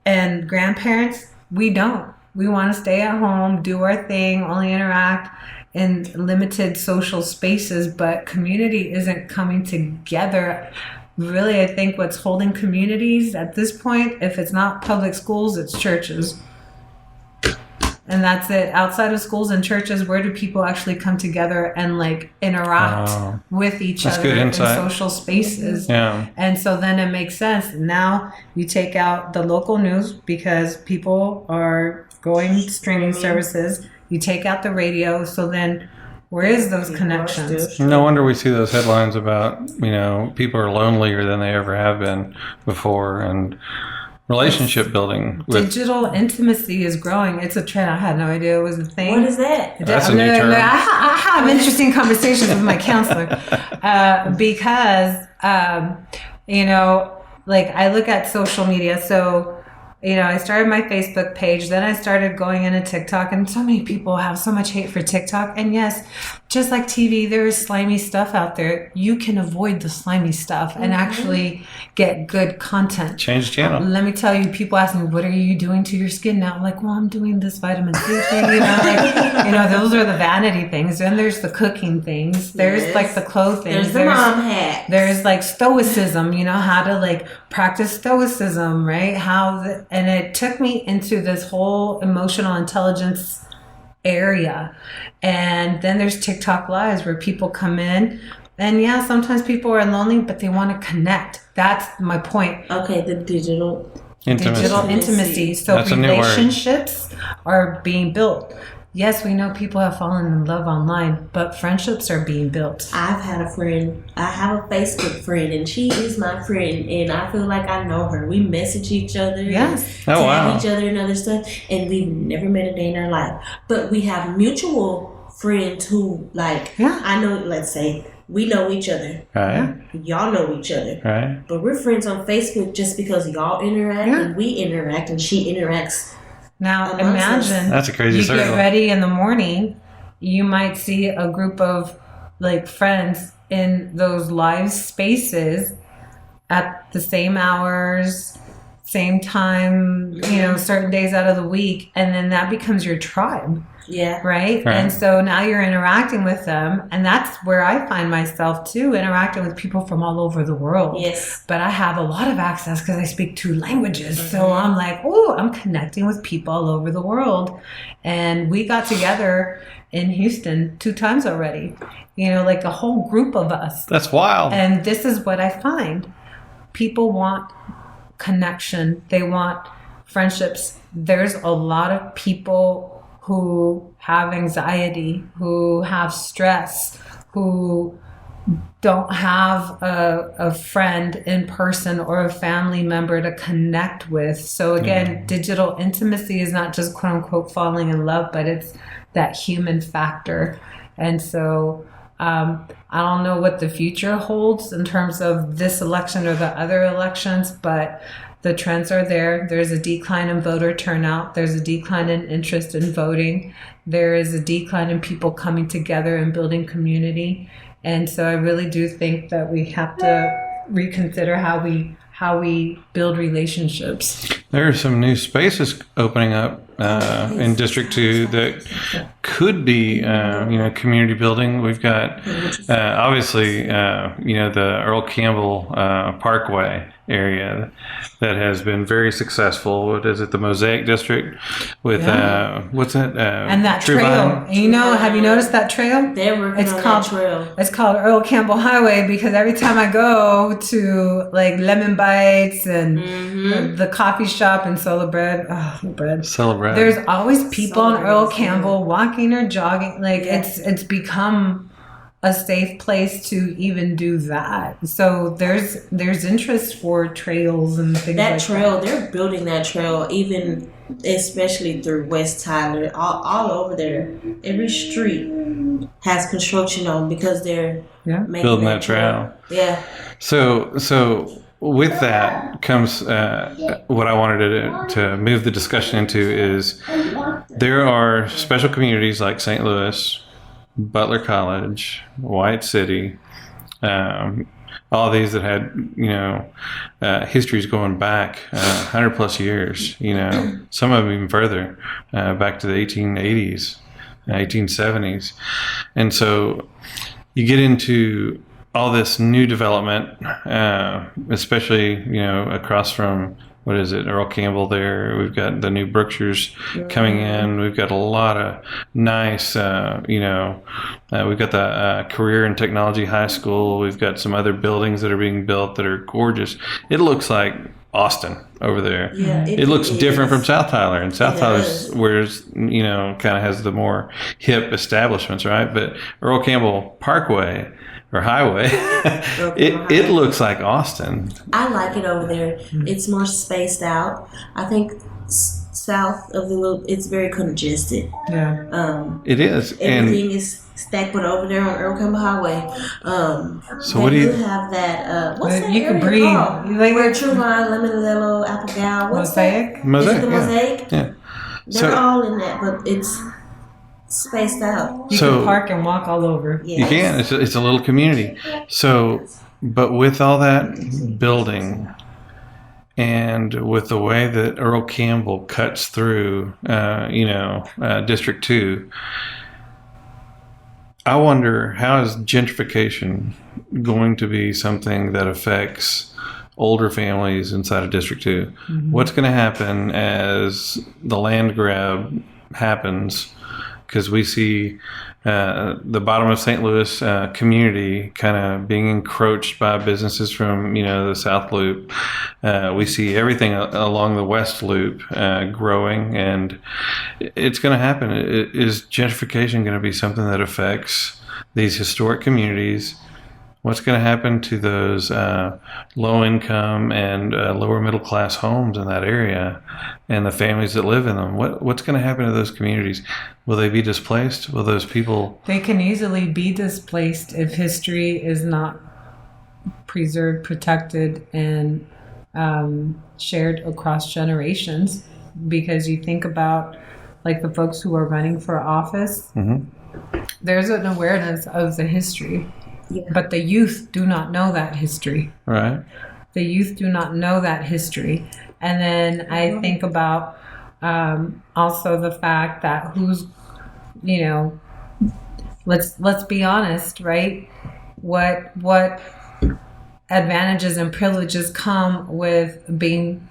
and grandparents, we don't. We want to stay at home, do our thing, only interact in limited social spaces, but community isn't coming together. Really, I think what's holding communities at this point, if it's not public schools, it's churches. And that's it. Outside of schools and churches, where do people actually come together and like interact with each other in social spaces? Yeah. And so then it makes sense. Now you take out the local news because people are going streaming services. You take out the radio, so then where is those connections? No wonder we see those headlines about, you know, people are lonelier than they ever have been before, and relationship building. Digital intimacy is growing. It's a trend. I had no idea it was a thing. What is that? That's a new term. I have interesting conversations with my counselor because, you know, like I look at social media. So, you know, I started my Facebook page, then I started going into TikTok, and so many people have so much hate for TikTok. And yes, just like TV, there is slimy stuff out there. You can avoid the slimy stuff and actually get good content. Change the channel. Let me tell you, people ask me, what are you doing to your skin now? I'm like, well, I'm doing this vitamin C thing, you know, like, you know, those are the vanity things. Then there's the cooking things. There's like the clothes things. There's the mom hat. There's like stoicism, you know, how to like practice stoicism, right? And it took me into this whole emotional intelligence area. And then there's TikTok lives where people come in, and yeah, sometimes people are lonely, but they want to connect. That's my point. Okay, the digital intimacy. So that's relationships are being built. Yes, we know people have fallen in love online, but friendships are being built. I've had a friend. I have a Facebook friend, and she is my friend, and I feel like I know her. We message each other. Yes. Tag each other and other stuff, and we've never met a day in our life. But we have mutual friends who, like, I know, let's say, we know each other. Right. Y'all know each other. Right. But we're friends on Facebook just because y'all interact and we interact and she interacts. Now imagine that's a crazy circle. Get ready in the morning, you might see a group of like friends in those live spaces at the same hours, same time, certain days out of the week, and then that becomes your tribe. Yeah. Right? And so now you're interacting with them, and that's where I find myself too, interacting with people from all over the world. Yes. But I have a lot of access because I speak 2 languages. So I'm like, oh, I'm connecting with people all over the world. And we got together in Houston 2 times already, like a whole group of us. That's wild. And this is what I find. People want connection. They want friendships. There's a lot of people who have anxiety, who have stress, who don't have a friend in person or a family member to connect with. So again, digital intimacy is not just quote unquote falling in love, but it's that human factor. And so I don't know what the future holds in terms of this election or the other elections, but the trends are there. There's a decline in voter turnout. There's a decline in interest in voting. There is a decline in people coming together and building community. And so I really do think that we have to reconsider how we build relationships. There are some new spaces opening up in District 2 that could be, community building. We've got, obviously, the Earl Campbell Parkway area that has been very successful. What is it? The Mosaic District with, what's that? And that trail. And have you noticed that trail? They're working on that trail. It's called Earl Campbell Highway because every time I go to like Lemon Bites and the coffee shop and Solar Bread, there's always people on Earl Campbell walking or jogging. Like it's become a safe place to even do that. So there's interest for trails and things that like trail, that. They're building that trail, even especially through West Tyler, all over there. Every street has construction on because they're making building that trail. Yeah. So with that comes what I wanted to move the discussion into is there are special communities like St. Louis, Butler College, White City, all these that had, histories going back 100 plus years, some of them even further, back to the 1880s, 1870s. And so you get into all this new development, especially, across from, what is it, Earl Campbell there. We've got the new Brookshires coming in. We've got a lot of nice, we've got the Career and Technology High School. We've got some other buildings that are being built that are gorgeous. It looks like Austin over there. Yeah, it looks different from South Tyler. And South Tyler's where, kind of has the more hip establishments, right? But Earl Campbell Parkway or Highway, it looks like Austin. I like it over there. It's more spaced out. I think south of the loop, it's very congested. Yeah. It is. Everything is stacked, but over there on Earl Campbell Highway, so what do you have that? What's that you area can breathe. called? You like where Truvine, Lemonello, Applegal, what's Mosaic? that? Mosaic? Is it the Mosaic? Yeah. They're all in that, but it's spaced out. You can park and walk all over. Yes. You can. It's a little community. So, but with all that building and with the way that Earl Campbell cuts through, District 2, I wonder, how is gentrification going to be something that affects older families inside of District 2? Mm-hmm. What's going to happen as the land grab happens? Because we see the bottom of St. Louis community kind of being encroached by businesses from, the South Loop. We see everything along the West Loop growing, and it's going to happen. Is gentrification going to be something that affects these historic communities? What's going to happen to those low-income and lower-middle-class homes in that area and the families that live in them? What's going to happen to those communities? Will they be displaced? Will those people... They can easily be displaced if history is not preserved, protected, and shared across generations. Because you think about, like, the folks who are running for office, there's an awareness of the history. Yeah. But the youth do not know that history. Right. The youth do not know that history. And then I think about also the fact that who's, let's be honest, right? What advantages and privileges come with being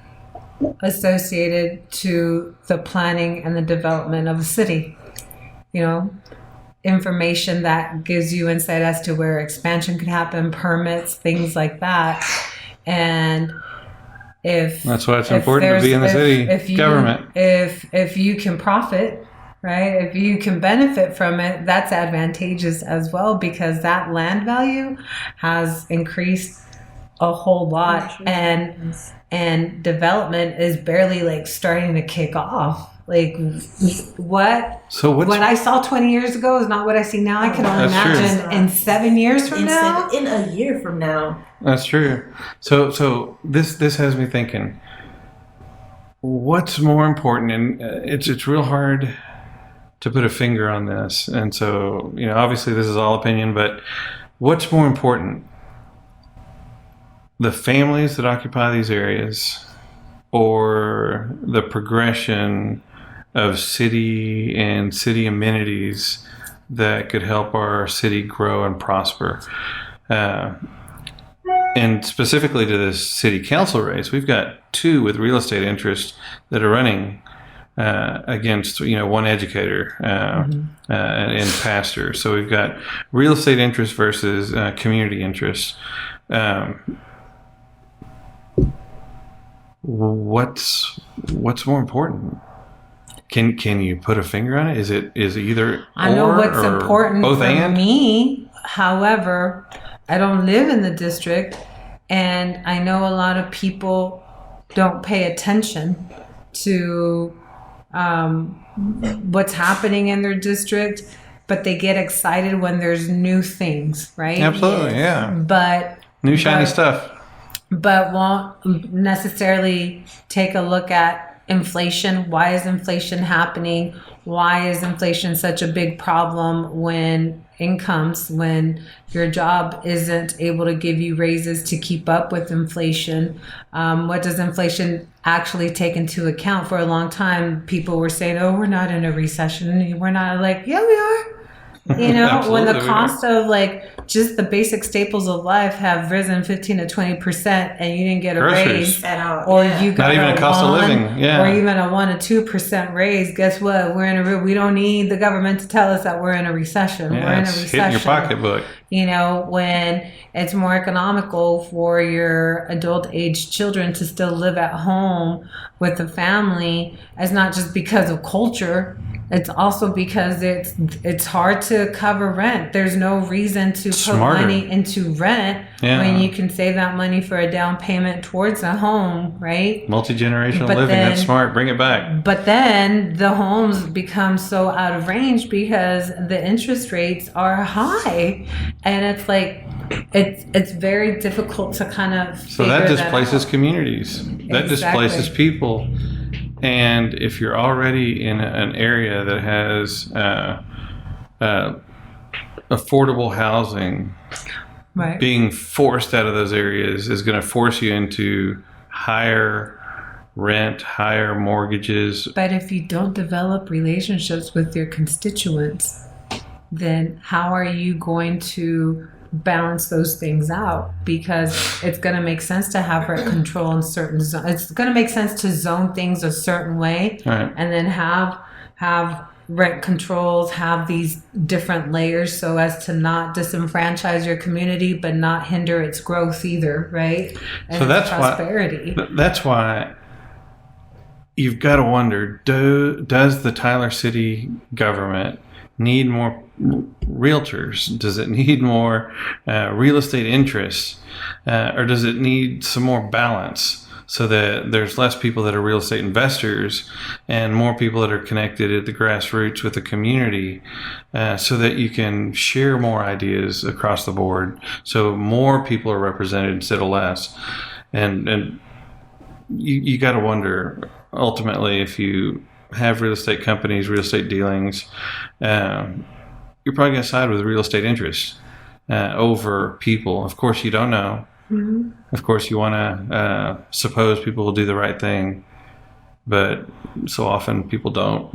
associated to the planning and the development of a city? Information that gives you insight as to where expansion could happen, permits, things like that. And that's why it's important to be in the city government. If you can profit, right? If you can benefit from it, that's advantageous as well, because that land value has increased a whole lot, and development is barely starting to kick off. What I saw 20 years ago is not what I see now. I can only imagine in 7 years from now. In a year from now. That's true. So this has me thinking, what's more important? And it's real hard to put a finger on this. And so, obviously this is all opinion, but what's more important? The families that occupy these areas, or the progression of city and city amenities that could help our city grow and prosper? And specifically to this city council race, we've got 2 with real estate interests that are running against one educator and pastor. So we've got real estate interest versus community interest. What's more important? Can you put a finger on it? Is it either I know what's important both for and? me. However, I don't live in the district, and I know a lot of people don't pay attention to what's happening in their district, but they get excited when there's new things, right? Absolutely, yeah. But new shiny stuff. But won't necessarily take a look at inflation. Why is inflation happening? Why is inflation such a big problem when your job isn't able to give you raises to keep up with inflation? What does inflation actually take into account? For a long time, people were saying, oh, we're not in a recession. We're not. Yeah, we are. When the cost of just the basic staples of life have risen 15 to 20%, and you didn't get a raise at all, or you got not even a cost of living, or even a 1 to 2% raise. Guess what? We don't need the government to tell us that we're in a recession. Yeah, we're in a it's recession. hitting your pocketbook. When it's more economical for your adult age children to still live at home with the family, it's not just because of culture. It's also because it's hard to cover rent. There's no reason to put money into rent when you can save that money for a down payment towards a home, right? Multi-generational living, that's smart. Bring it back. But then the homes become so out of range because the interest rates are high. And it's it's very difficult to kind of So that displaces communities. That displaces people. And if you're already in an area that has affordable housing, right, being forced out of those areas is going to force you into higher rent, higher mortgages. But if you don't develop relationships with your constituents, then how are you going to balance those things out? Because it's going to make sense to have rent control in certain zones. It's going to make sense to zone things a certain way, right, and then have rent controls, have these different layers so as to not disenfranchise your community but not hinder its growth either, right? And so that's prosperity. That's why you've got to wonder, does the Tyler City government need more realtors? Does it need more real estate interests? Or does it need some more balance so that there's less people that are real estate investors and more people that are connected at the grassroots with the community, so that you can share more ideas across the board, so more people are represented instead of less? And you got to wonder, ultimately, if you have real estate companies, real estate dealings, you're probably going to side with real estate interests over people. Of course, you don't know. Mm-hmm. Of course, you want to suppose people will do the right thing, but so often people don't.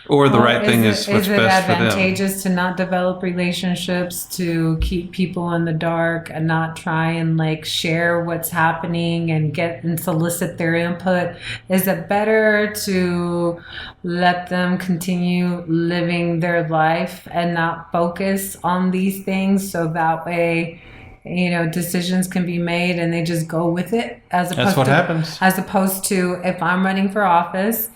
Or the right thing is what's best for them. Is it advantageous to not develop relationships, to keep people in the dark and not try and like share what's happening and get and solicit their input? Is it better to let them continue living their life and not focus on these things, so that way, you know, decisions can be made and they just go with it, That's what happens. As opposed to, if I'm running for office,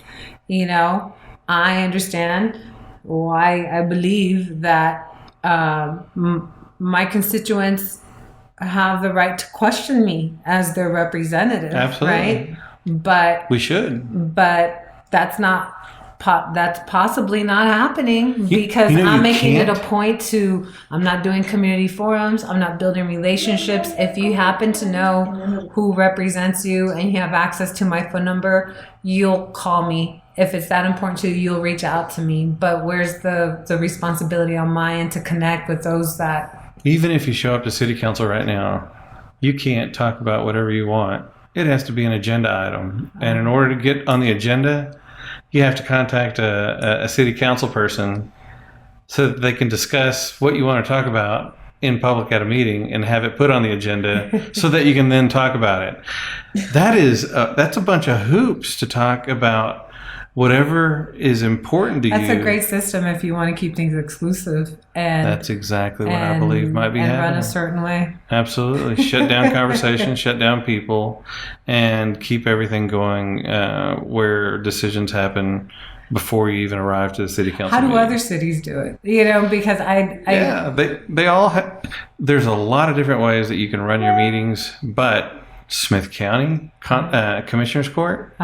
you know, I understand why I believe that my constituents have the right to question me as their representative. Absolutely. Right? But we should. But that's not. That's possibly not happening because I'm making it a point to, I'm not doing community forums, I'm not building relationships. If you happen to know who represents you and you have access to my phone number, you'll call me. If it's that important to you, you'll reach out to me. But where's the responsibility on my end to connect with those that... Even if you show up to city council right now, you can't talk about whatever you want. It has to be an agenda item. And in order to get on the agenda, you have to contact a city council person so that they can discuss what you want to talk about in public at a meeting and have it put on the agenda so that you can then talk about it. That's a bunch of hoops to talk about whatever is important to you. That's a great system if you want to keep things exclusive. And that's exactly what I believe might be happening. And run a certain way. Absolutely. Shut down conversation, shut down people, and keep everything going where decisions happen before you even arrive to the city council How do meeting. other cities do it? You know, because they all have, there's a lot of different ways that you can run your meetings, but Smith County Commissioner's Court,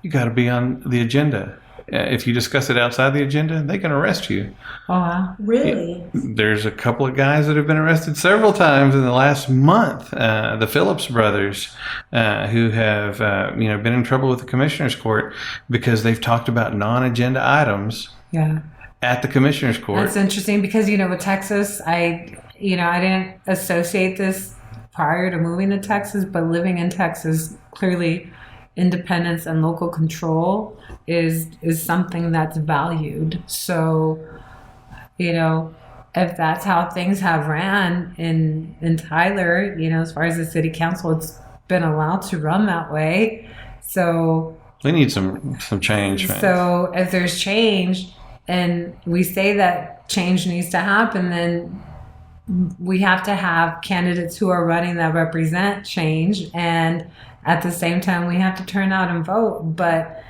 you got to be on the agenda. If you discuss it outside the agenda, they can arrest you. Oh, wow. Really? There's a couple of guys that have been arrested several times in the last month. The Phillips brothers, who have been in trouble with the Commissioner's Court because they've talked about non-agenda items at the Commissioner's Court. That's interesting because, with Texas, I didn't associate this prior to moving to Texas, but living in Texas, clearly independence and local control is something that's valued. So, if that's how things have ran in Tyler, as far as the city council, it's been allowed to run that way. So we need some change. Man. So if there's change and we say that change needs to happen, then we have to have candidates who are running that represent change, and at the same time we have to turn out and vote. But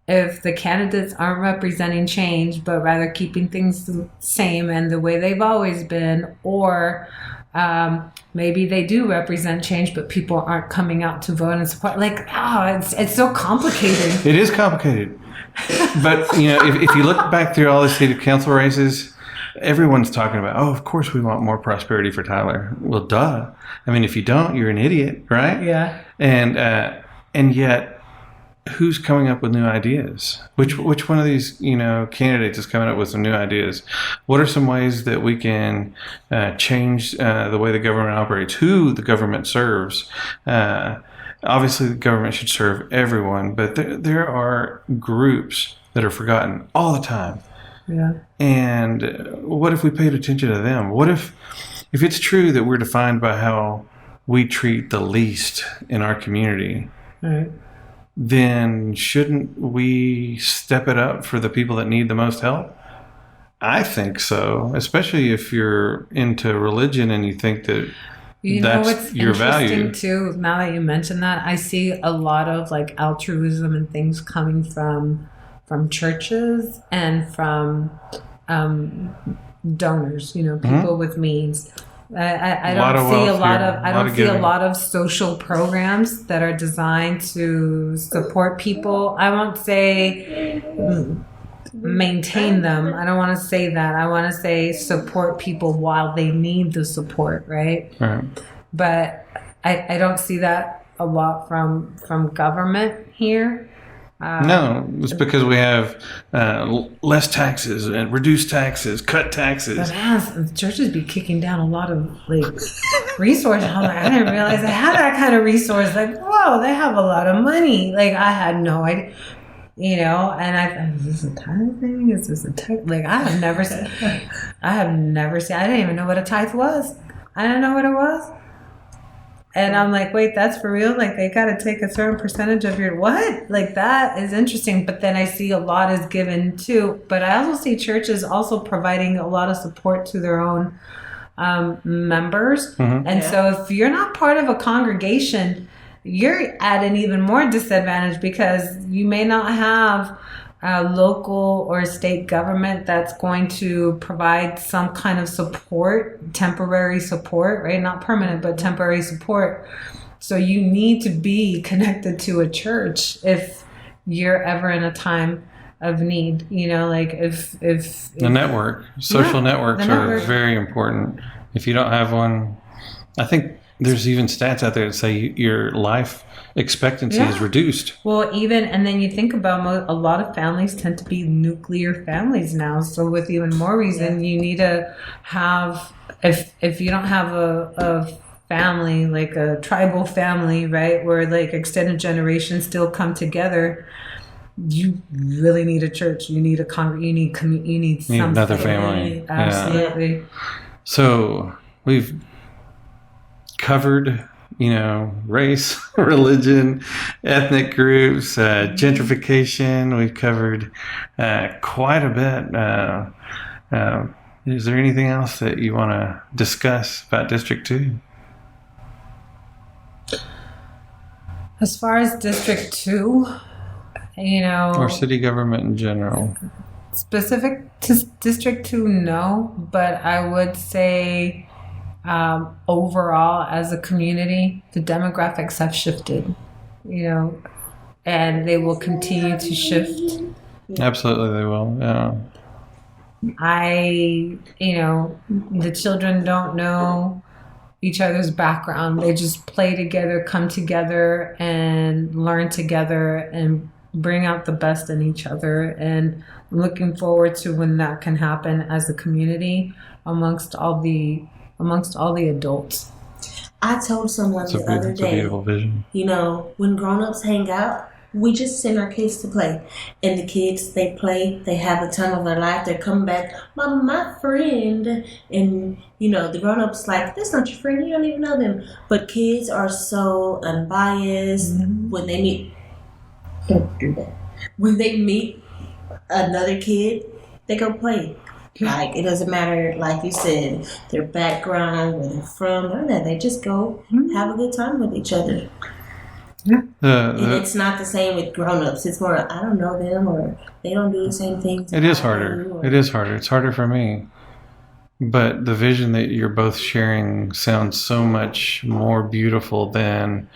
if the candidates aren't representing change but rather keeping things the same and the way they've always been, or maybe they do represent change but people aren't coming out to vote and support, it's so complicated. It is complicated. But if you look back through all the city council races, everyone's talking about, of course we want more prosperity for Tyler. Well, duh. I mean, if you don't, you're an idiot, right? Yeah. And yet, who's coming up with new ideas? Which one of these candidates is coming up with some new ideas? What are some ways that we can change the way the government operates? Who the government serves? Obviously, the government should serve everyone, but there are groups that are forgotten all the time. Yeah. And what if we paid attention to them? What if it's true that we're defined by how we treat the least in our community, right, then shouldn't we step it up for the people that need the most help? I think so, especially if you're into religion and you think that that's your value. Interesting too, now that you mention that, I see a lot of altruism and things coming from churches and from donors, people with means. I don't see a lot of social programs that are designed to support people. I won't say maintain them. I don't want to say that. I want to say support people while they need the support, right? Right. But I don't see that a lot from government here. No, it's because we have less taxes and reduced taxes, cut taxes. But the churches be kicking down a lot of resources. I'm like, I didn't realize they had that kind of resource. Like, whoa, they have a lot of money. Like, I had no idea. And I thought, is this a tithe thing? Is this a tithe? Like, I have never seen. I didn't even know what a tithe was. I didn't know what it was. And I'm like, wait, that's for real? Like, they got to take a certain percentage of your what? Like, that is interesting. But then I see a lot is given too. But I also see churches also providing a lot of support to their own members. Mm-hmm. And so if you're not part of a congregation, you're at an even more disadvantage because you may not have a local or state government that's going to provide some kind of support, temporary support, right? Not permanent, but temporary support. So you need to be connected to a church if you're ever in a time of need. If the network, social networks are very important. If you don't have one, I think there's even stats out there that say your life expectancy is reduced. Well, and then you think about a lot of families tend to be nuclear families now. So with even more reason, you need to have, if you don't have a family, like a tribal family, right, where like extended generations still come together, you really need a church. You need you need something. Another family. Absolutely. Yeah. So we've covered, race, religion, ethnic groups, gentrification. We've covered quite a bit. Is there anything else that you want to discuss about District 2? As far as District 2, or city government in general? Specific to District 2, no. But I would say overall, as a community, the demographics have shifted, and they will continue to shift. Absolutely, they will. Yeah. The children don't know each other's background. They just play together, come together, and learn together, and bring out the best in each other. And I'm looking forward to when that can happen as a community amongst all the adults. I told someone the other day, it's a beautiful vision. When grown-ups hang out, we just send our kids to play. And the kids, they play, they have a time of their life, they're coming back, Mama, my friend. And, the grown-ups like, that's not your friend, you don't even know them. But kids are so unbiased. Mm-hmm. When they meet, don't do that. When they meet another kid, they go play. Like, it doesn't matter, like you said, their background, where they're from, none of that. They just go have a good time with each other. Yeah. And it's not the same with grown-ups. It's more, I don't know them, or they don't do the same things. It is harder. It's harder for me. But the vision that you're both sharing sounds so much more beautiful than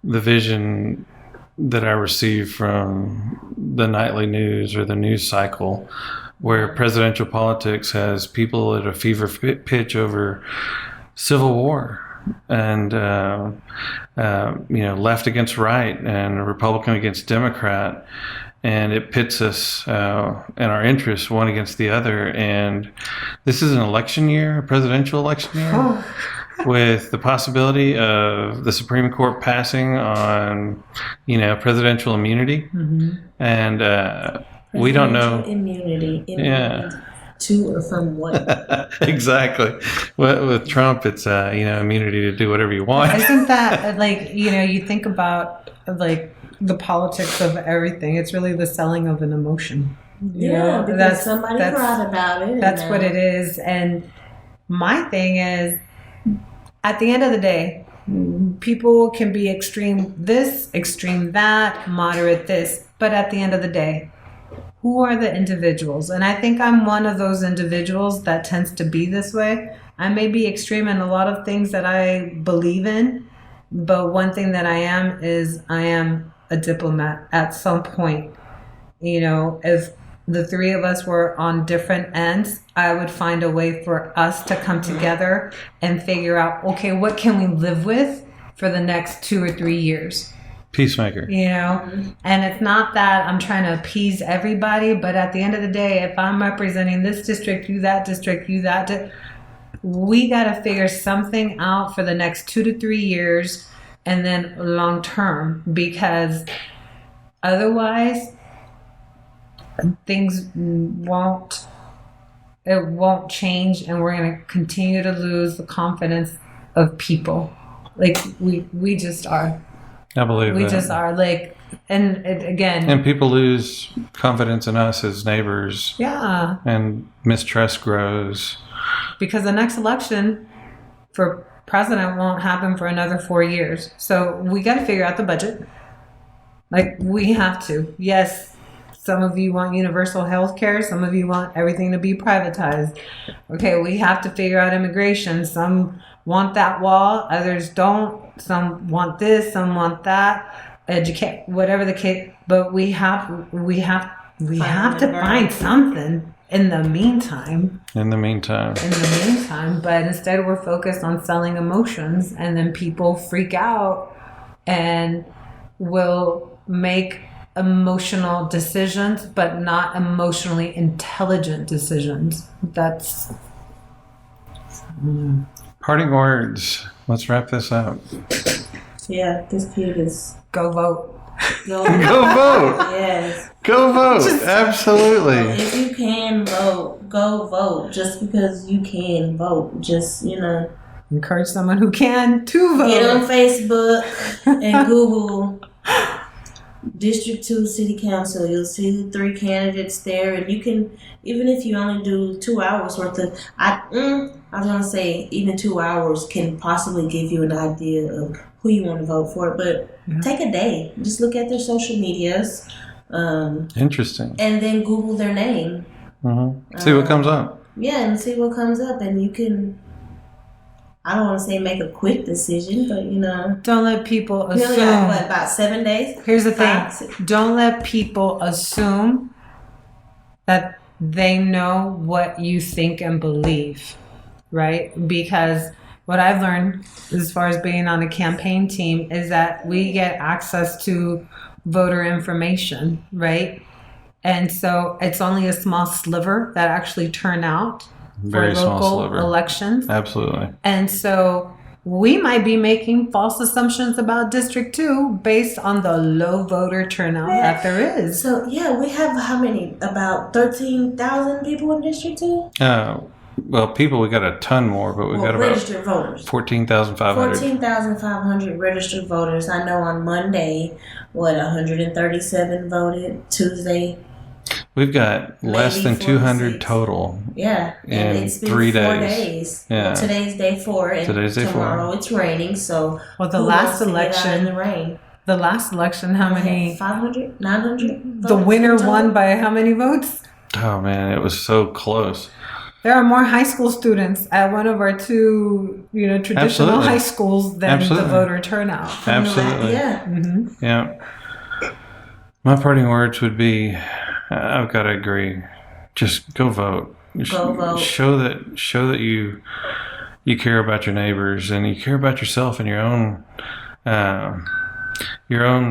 the vision that I receive from the nightly news or the news cycle, where presidential politics has people at a fever pitch over civil war and left against right and Republican against Democrat, and it pits us and our interests one against the other. And this is an election year, a presidential election year, with the possibility of the Supreme Court passing on presidential immunity. Mm-hmm. And we don't know. Immunity. To or from what? Exactly. With Trump, it's immunity to do whatever you want. Isn't that you think about the politics of everything? It's really the selling of an emotion. Because somebody cried about it. That's what it is. And my thing is, at the end of the day, people can be extreme this, extreme that, moderate this, but at the end of the day, who are the individuals? And I think I'm one of those individuals that tends to be this way. I may be extreme in a lot of things that I believe in, but one thing that I am is I am a diplomat at some point. If the three of us were on different ends, I would find a way for us to come together and figure out, okay, what can we live with for the next 2 or 3 years? Peacemaker. You know, and it's not that I'm trying to appease everybody, but at the end of the day, if I'm representing this district, you that district, you that, we got to figure something out for the next 2 to 3 years and then long term, because otherwise things won't change, and we're going to continue to lose the confidence of people. Like we just are. I believe we that. just are like, and again, and people lose confidence in us as neighbors. Yeah, and mistrust grows because the next election for president won't happen for another 4 years. So we got to figure out the budget. Like, we have to. Yes, some of you want universal health care. Some of you want everything to be privatized. Okay, we have to figure out immigration. Some want that wall, others don't. Some want this, some want that. Educate, whatever the case. But we have to find something in the meantime. But instead we're focused on selling emotions, and then people freak out and will make emotional decisions, but not emotionally intelligent decisions. That's parting words. Let's wrap this up. Yeah, this kid is go vote. Go vote. Yes. Go vote. Absolutely. If you can vote, go vote. Just because you can vote, just, encourage someone who can to vote. Get on Facebook and Google District 2 City Council. You'll see the 3 candidates there, and you can, even if you only do 2 hours worth of, I was going to say even 2 hours can possibly give you an idea of who you want to vote for, but take a day. Just look at their social medias. Interesting. And then Google their name. Mm-hmm. See what comes up. Yeah, and see what comes up, and you can, I don't want to say make a quick decision, but don't let people assume. Really, about 7 days? Here's the thing. Don't let people assume that they know what you think and believe, right? Because what I've learned as far as being on a campaign team is that we get access to voter information, right? And so it's only a small sliver that actually turn out Very for small local sliver. elections. Absolutely. And so we might be making false assumptions about District 2 based on the low voter turnout that there is. So, we have how many? About 13,000 people in District 2? Well, people, we got a ton more, but we got about registered voters. 14,500. 14,500 registered voters. I know on Monday, 137 voted. Tuesday, we've got less than 200 total. Yeah, and in it's been 3 4 days. days. Yeah. Well, today's day 4, and tomorrow it's raining. So, the last election, in the rain. The last election, how many? 500, 900. The winner won by how many votes? Oh man, it was so close. There are more high school students at one of our 2, traditional Absolutely. high schools than Absolutely. the voter turnout. Absolutely. Yeah. Mm-hmm. Yeah. My parting words would be, I've got to agree. Just go vote. Go vote. Show that you care about your neighbors, and you care about yourself and your own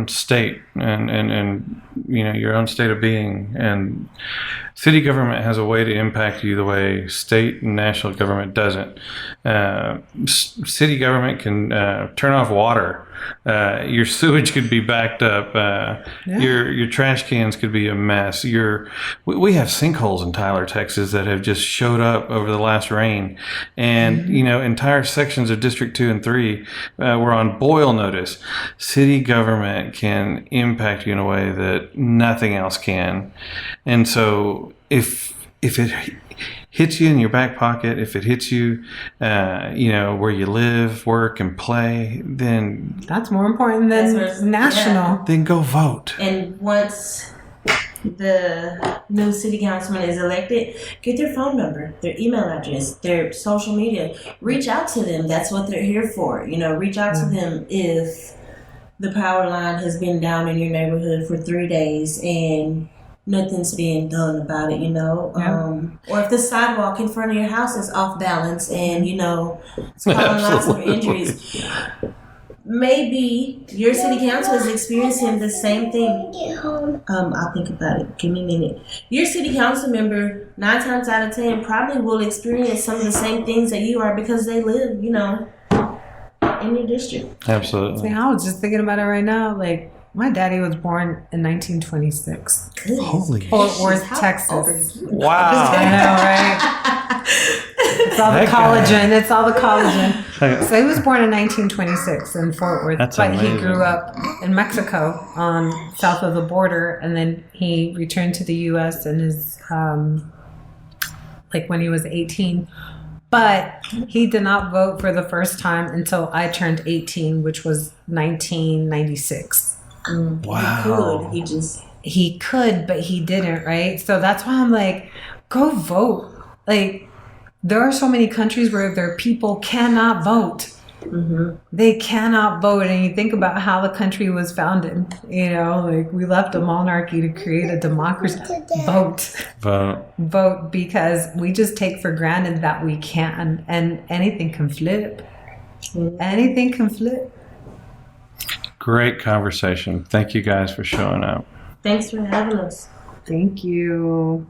state and your own state of being. And city government has a way to impact you the way state and national government doesn't. City government can turn off water. Your sewage could be backed up. Your trash cans could be a mess. We have sinkholes in Tyler, Texas that have just showed up over the last rain, and entire sections of District 2 and 3 were on boil notice. City government can impact you in a way that nothing else can, and so if it hits you in your back pocket, if it hits you, where you live, work, and play, then that's more important than national. Yeah. Then go vote. And once the new city councilman is elected, get their phone number, their email address, their social media. Reach out to them. That's what they're here for. Reach out to them if the power line has been down in your neighborhood for 3 days and nothing's being done about it, or if the sidewalk in front of your house is off balance and, it's causing lots of injuries. maybe your city council is experiencing the same thing. I'll think about it. Give me a minute. Your city council member, 9 times out of 10, probably will experience some of the same things that you are because they live, in your district. Absolutely. See, I was just thinking about it right now. Like, my daddy was born in 1926. Holy Fort Worth, Texas. Wow. I know, right? It's all the collagen. It's all the collagen. So he was born in 1926 in Fort Worth. That's but amazing. he grew up in Mexico south of the border. And then he returned to the U.S. and his, when he was 18. But he did not vote for the first time until I turned 18, which was 1996. Wow. He could, but he didn't, right? So that's why I'm like, go vote. Like, there are so many countries where their people cannot vote. Mm-hmm. They cannot vote. And you think about how the country was founded. We left a monarchy to create a democracy. Vote, because we just take for granted that we can. And anything can flip. Anything can flip. Great conversation. Thank you guys for showing up. Thanks for having us. Thank you.